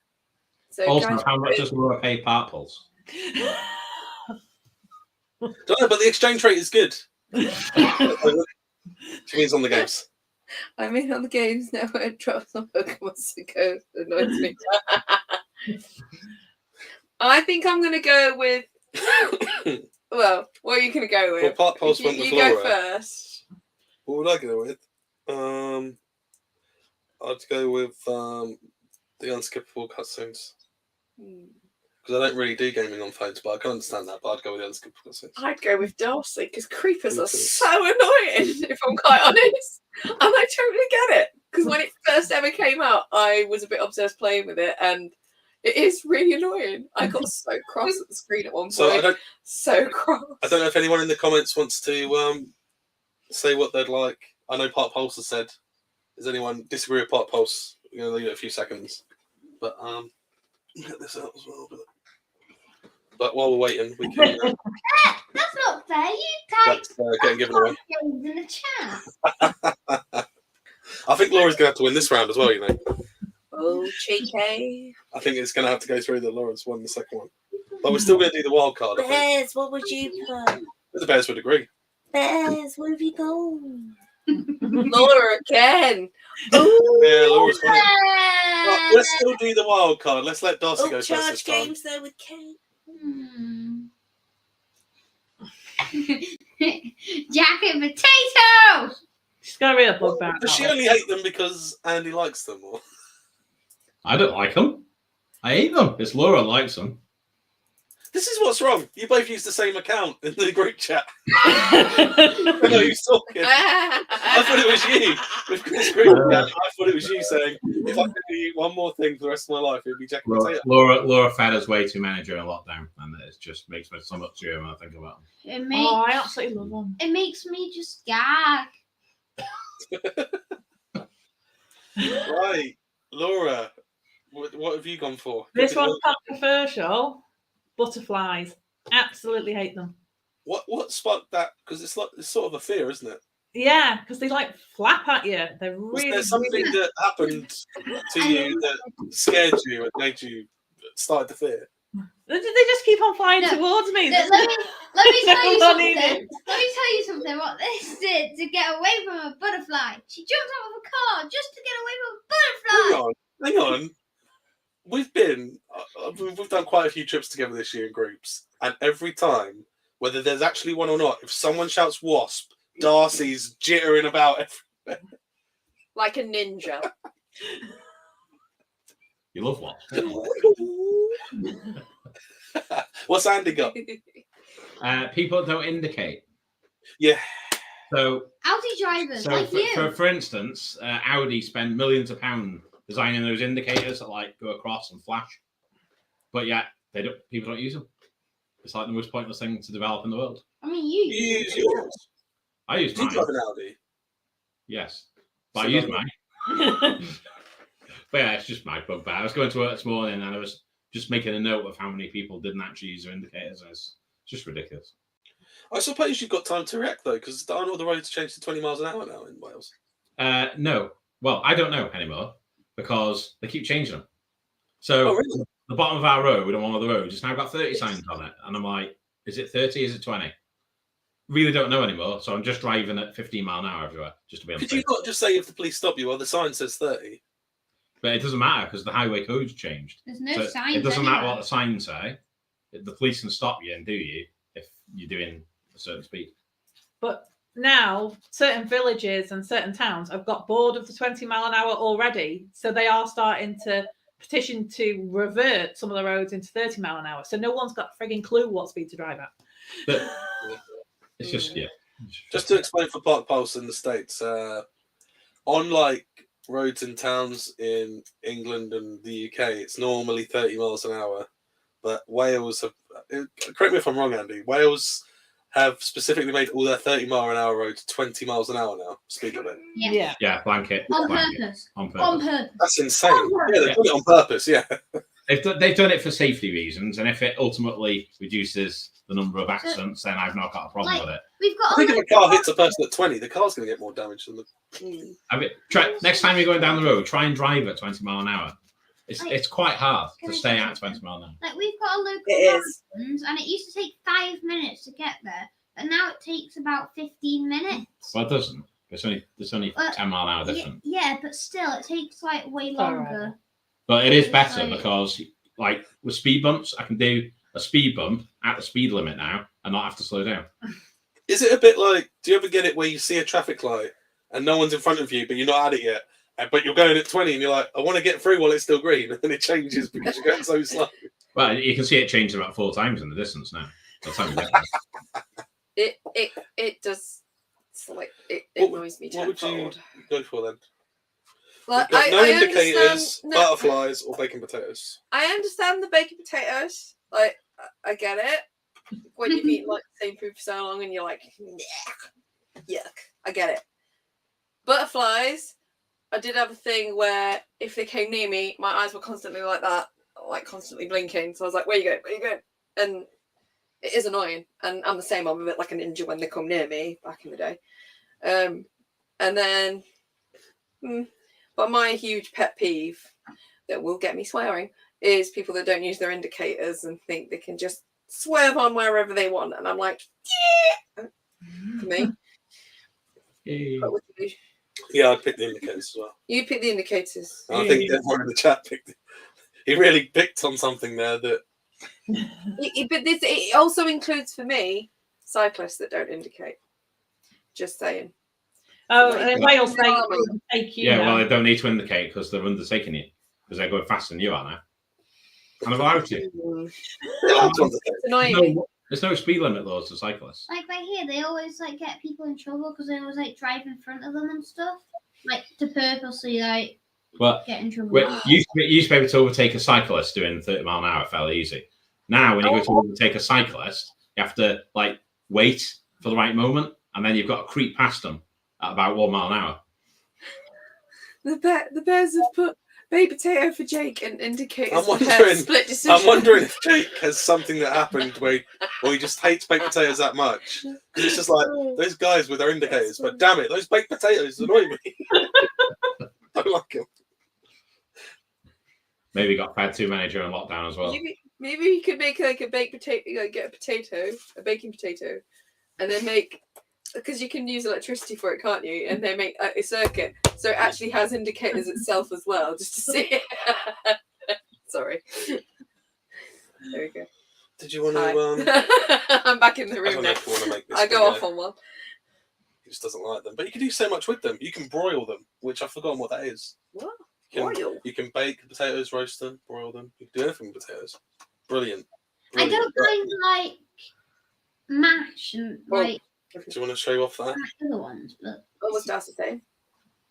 So Also, guys, how much does Laura pay part pulse? Don't know, but the exchange rate is good. She means on the games. I'm in on the games now. I dropped some months ago. It annoys me. I think I'm going to go with. Well, what are you going to go with? Well, part pulse You went with go Laura. first. What would I go with? I'd go with the unskippable cutscenes. Because I don't really do gaming on phones, but I can understand that. But I'd go with the unskippable cutscenes. I'd go with Darcy because Creepers are Creepers. so annoying, if I'm quite honest. And I totally get it. Because when it first ever came out, I was a bit obsessed playing with it, and it is really annoying. I got so cross at the screen at one point. So I cross. don't know if anyone in the comments wants to say what they'd like. I know Part Pulse has said. Does anyone disagree with Part Pulse? We're going to leave it a few seconds. But get this out as well. But while we're waiting, we can. That's not fair. You typed That's getting given away. games in the chat. I think Laura's going to have to win this round as well, you know. Oh, cheeky. I think it's going to have to go through that Laura's won the second one. But we're still going to do the wild card, I think. Bears, what would you put? The Bears would agree. Bears, where have you gone? Laura again. Yeah, Laura's won it. Yeah. Right, let's still do the wild card. Let's let Darcy go first this Charge time. games though with Kate. Jacket potatoes. She's got a real bugbear. Does she only hate them because Andy likes them? Or? I don't like them. I hate them. It's Laura likes them. This is what's wrong. You both use the same account in the group chat. I know who's talking. I thought it was you. With Chris group chat, I thought it was you saying, if I could do one more thing for the rest of my life, it would be Jack Potato. Laura fed us way too many during lockdown, and it just makes me so much cheer when I think about them. It makes, Oh, I absolutely love them. it makes me just gag. Right. Laura, what have you gone for? This one's controversial. Butterflies. Absolutely hate them. What sparked that? Because it's sort of a fear, isn't it? Yeah, because they like flap at you. They're Was really. there something that happened to you that scared you and made you start to fear? They just keep on flying No, towards me. Let me tell you No one something. needed. Let me tell you something. What this did to get away from a butterfly. She jumped out of a car just to get away from a butterfly. Hang on. We've done quite a few trips together this year in groups, and every time, whether there's actually one or not, if someone shouts "wasp," Darcy's jittering about everywhere. Like a ninja. You love what? What's Andy got? People don't indicate. Yeah. So Audi drivers, like you. for instance, Audi spend millions of pounds designing those indicators that like go across and flash, but yet people don't use them. It's like the most pointless thing to develop in the world. I mean, You use yours. I use Do you mine. drive an Audi? Yes, but So I use no. mine. But yeah, it's just my bugbear. I was going to work this morning and I was just making a note of how many people didn't actually use their indicators. And it's just ridiculous. I suppose you've got time to react though, because aren't all the roads changed to 20 miles an hour now in Wales? No. Well, I don't know anymore because they keep changing them. So really? the bottom of our road on one of the roads has now got 30 signs on it. And I'm like, is it 30? Is it 20? Really don't know anymore. So I'm just driving at 15 mile an hour everywhere just to be on Could you not just say if the police stop you, well, the sign says 30? But it doesn't matter because the highway code's changed. There's no So signs. it doesn't matter anywhere. what the signs say. The police can stop you and do you if you're doing a certain speed. But now certain villages and certain towns have got bored of the 20 mile an hour already. So they are starting to petition to revert some of the roads into 30 mile an hour. So no one's got a frigging clue what speed to drive at. But it's just, yeah. Just to explain for Park Pulse in the States, on like roads in towns in England and the UK, it's normally 30 miles an hour. But Wales have, correct me if I'm wrong, Andy, Wales have specifically made all their 30 mile an hour roads 20 miles an hour now, speed limit. Yeah. Yeah, blanket. On blanket. purpose. On purpose. On purpose. That's insane. On purpose. Yeah, they've done it on purpose, yeah. They've done it for safety reasons, and if it ultimately reduces the number of accidents, then I've not got a problem with it. We've got. I think if a car hits a person at 20, the car's going to get more damage than the... I mean, next time you're going down the road, try and drive at 20 mile an hour. It's quite hard to stay at 20 mile an hour. Like we've got a local It is. marathons, and it used to take 5 minutes to get there, but now it takes about 15 minutes. Well, it doesn't. There's only 10 mile an hour difference. Yeah, but still, it takes like way all longer. But it is better Like- because, like, with speed bumps, I can do a speed bump at the speed limit now and not have to slow down. Is it a bit like, do you ever get it where you see a traffic light and no one's in front of you, but you're not at it yet, but you're going at 20 and you're like, I want to get through while it's still green, and then it changes because you're going so slow? Well, you can see it change about 4 times in the distance now. That's how you get there. It does. It's like it What annoys me What would you tenfold. go for then? Like, Got no I indicators, understand, butterflies, or baked potatoes. I understand the baked potatoes. Like, I get it. When you've eaten like the same food for so long and you're like, yuck. I get it. Butterflies, I did have a thing where if they came near me, my eyes were constantly like that, like constantly blinking. So I was like, where you going? Where you going? And it is annoying. And I'm the same. I'm a bit like a ninja when they come near me back in the day. And then, but my huge pet peeve that will get me swearing is people that don't use their indicators and think they can just swerve on wherever they want. And I'm like, yeah, for me. What would you do? Yeah, I'd pick the indicators as well. You pick the indicators. I think everyone in the chat picked it. He really picked on something there that... But it also includes for me cyclists that don't indicate. Just saying. Oh, and Wales they take you. Yeah, now. well, they don't need to indicate because they're undertaking it because they're going faster than you are now. And I've allowed you. It's annoying. There's no speed limit laws to cyclists. Like right here, they always like get people in trouble because they always like drive in front of them and stuff, like to purposely like Well, get in trouble. you used to be able to overtake a cyclist doing 30 mile an hour fairly easy. Now, when you go to overtake a cyclist, you have to like wait for the right moment, and then you've got to creep past them at about 1 mile an hour. The Bears have put baked potato for Jake and indicators I'm for wondering- split decision. I'm wondering if Jake has something that happened where or he just hates baked potatoes that much. Because it's just like those guys with their indicators. But damn it, those baked potatoes annoy me. I don't like them. Maybe got fed too many during lockdown as well. Maybe you could make like a baked potato, like get a baking potato, and then make, because you can use electricity for it, can't you? And then make a circuit so it actually has indicators itself as well, just to see it. Sorry. There we go. Did you want to? I'm back in the I room don't know now. if you want to make this. I go off on one. He just doesn't like them, but you can do so much with them. You can broil them, which I've forgotten what that is. What? Broil? You can bake potatoes, roast them, broil them. You can do anything with potatoes. Brilliant. I don't mind like mash and like. Do you want to show you off that? Other ones, but What was Darcy saying?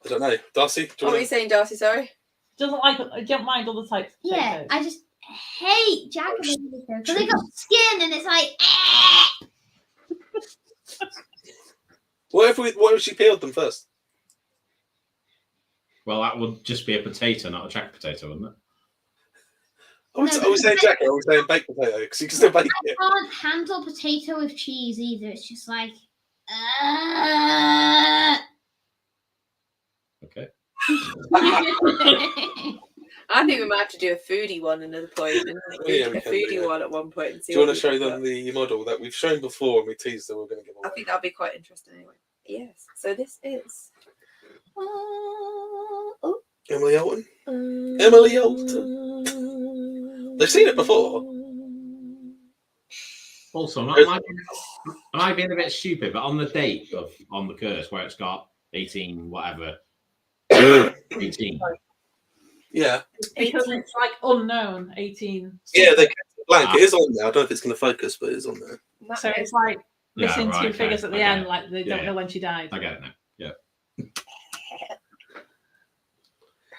I don't know. Darcy, do you What were you saying, Darcy? Sorry. Don't mind all the types. Of yeah, potatoes. I just hate jagged potatoes because they got skin and it's like. What if she peeled them first? Well, that would just be a potato, not a jack potato, wouldn't it? Are we saying jacket or are we saying baked potato? Because you can still bake it. I can't handle potato with cheese either. It's just like. Okay. I think we might have to do a foodie one another point, and Yeah, a we can, foodie yeah. one at one point. And see Do you what want to show we've them got. the model that we've shown before and we teased that we're going to give I away? think that'll be quite interesting anyway. Yes. So this is. Emily Alton. Emily Alton. They've seen it before. Also, am I being a bit stupid? But on the date on the curse where it's got 18 whatever, 18. Yeah. Because it's like unknown 18. Yeah, they kept it blank. It is on there. I don't know if it's going to focus, but it's on there. So it's like missing Yeah, right, two okay. figures at the I get end, it. like they don't Yeah. know when she died. I get it now. Yeah.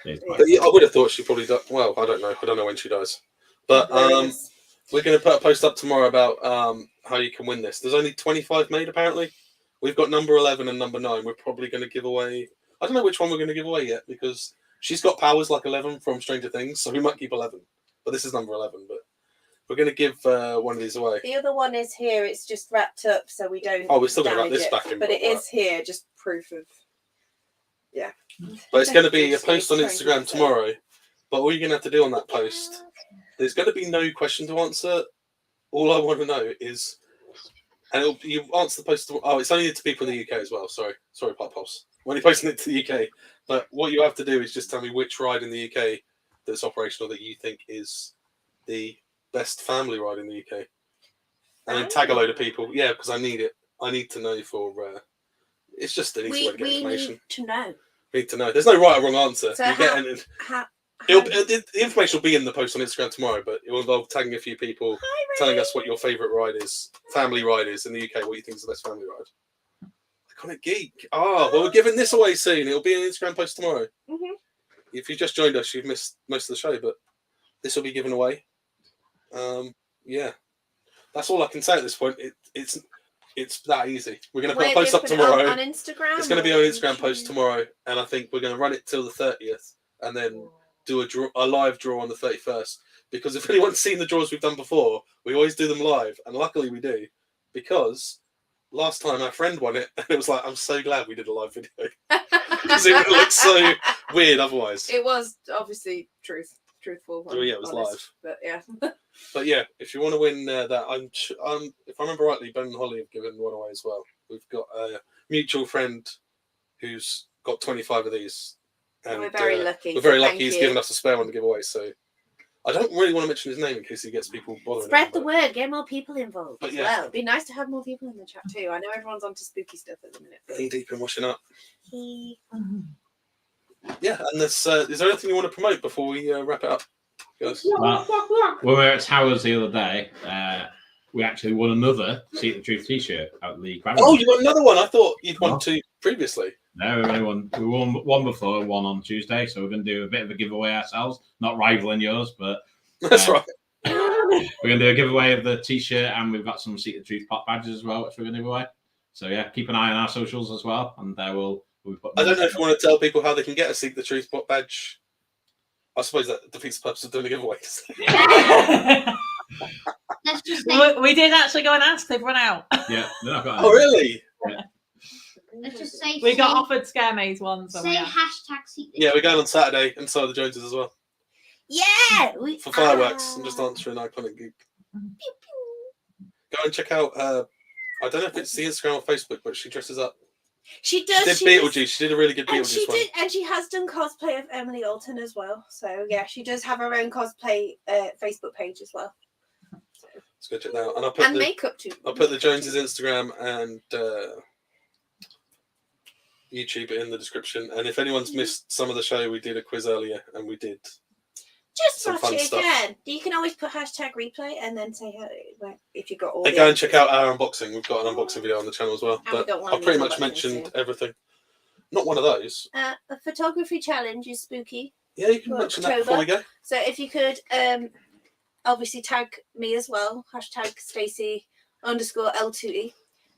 But yeah, I would have thought she probably died. Well, I don't know. I don't know when she dies. But we're going to put a post up tomorrow about how you can win this. There's only 25 made, apparently. We've got number 11 and number 9. We're probably going to give away... I don't know which one we're going to give away yet, because she's got powers like 11 from Stranger Things, so we might keep 11. But this is number 11, but we're going to give one of these away. The other one is here. It's just wrapped up, so we don't. Oh, we're still going to wrap damage this it. back in. But it is here, just proof of. Yeah. But it's going to be a Just post on trying to Instagram say. tomorrow. But all you're going to have to do on that post, there's going to be no question to answer. All I want to know is, and you answer the post. It's only to people in the UK as well. Sorry, Pop Pops. When you're posting it to the UK, but what you have to do is just tell me which ride in the UK that's operational that you think is the best family ride in the UK, and then tag a load of people. Yeah, because I need it. I need to know for. It's just an easy way to get information. Need to know. Need to know. There's no right or wrong answer. So you the information will be in the post on Instagram tomorrow, but it will involve tagging a few people, telling us what your favourite ride is, family ride is in the UK, what you think is the best family ride. Iconic Geek. Well, we're giving this away soon. It'll be an Instagram post tomorrow. Mhm. If you just joined us, you've missed most of the show, but this will be given away. Yeah. That's all I can say at this point. It's that easy. We're going to put a post up tomorrow. On Instagram. It's going to be on an Instagram post tomorrow, and I think we're going to run it till the 30th, and then do a live draw on the 31st. Because if anyone's seen the draws we've done before, we always do them live, and luckily we do, because last time our friend won it, and it was like, I'm so glad we did a live video, because it would look so weird otherwise. It was obviously truthful. Oh, yeah, it was honest, live. But yeah. But yeah, if you want to win that, if I remember rightly, Ben and Holly have given one away as well. We've got a mutual friend who's got 25 of these. And We're very lucky. We're very so lucky thank he's you. given us a spare one to give away. So I don't really want to mention his name in case he gets people bothering. Spread him, the but- word. Get more people involved But as yeah. well. It'd be nice to have more people in the chat too. I know everyone's onto spooky stuff at the minute. Knee deep in washing up. He- Yeah, and is there anything you want to promote before we wrap it up? Guys? Well, when we were at Towers the other day, we actually won another Seek the Truth t-shirt at the Grand. Oh, you got another one? I thought you'd won two previously. No, we won one before and one on Tuesday, so we're going to do a bit of a giveaway ourselves, not rivaling yours, but That's right. we're going to do a giveaway of the t-shirt, and we've got some Seek the Truth pop badges as well, which we're going to give away. So yeah, keep an eye on our socials as well, and we'll put. I don't know if you want to tell people how they can get a Seek the Truth badge. I suppose that defeats the purpose of doing the giveaways. Let's just say, We did actually go and ask. They've run out. Yeah, they're not got Oh, really? let's just say, We got offered Scare Maze ones. say hashtag secret. Yeah, we're going on Saturday, and so are the Joneses as well. Yeah, For fireworks. I'm just answering Iconic Geek. Go and check out, I don't know if it's the Instagram or Facebook, but she dresses up. She does. She did Beetlejuice. She did a really good And Beetlejuice she one. did, and she has done cosplay of Emily Alton as well. So yeah, she does have her own cosplay Facebook page as well. Let's go check that out. And I'll put And the makeup too. I'll put the Joneses Instagram and YouTube in the description. And if anyone's missed some of the show, we did a quiz earlier, and we did. Just Some watch fun it stuff. again. You can always put hashtag replay and then say if you got all. Hey, the go and check out our unboxing. We've got an unboxing video on the channel as well. And we But got one I've of pretty these much unboxings mentioned soon. everything. Not one of those. A photography challenge is spooky. Yeah, you can For mention that before we go. So if you could obviously tag me as well, hashtag Stacey_L2E,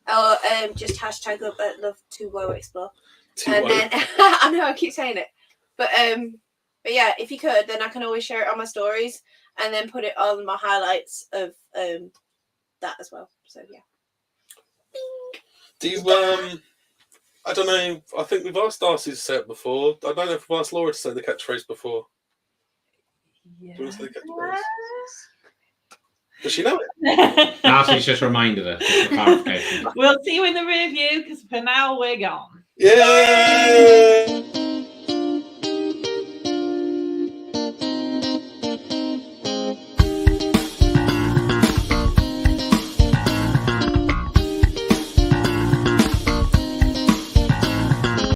or just hashtag up at love to WoW explore. And then I know I keep saying it, but yeah, if you could, then I can always share it on my stories and then put it on my highlights of that as well. So yeah. Do you I don't know. I think we've asked Darcy to say it before. I don't know if we've asked Laura to say the catchphrase before. Yeah. Do you want to say the catchphrase? Does she know it? Darcy's just reminded her. Just for clarification. We'll see you in the review because for now we're gone. Yay!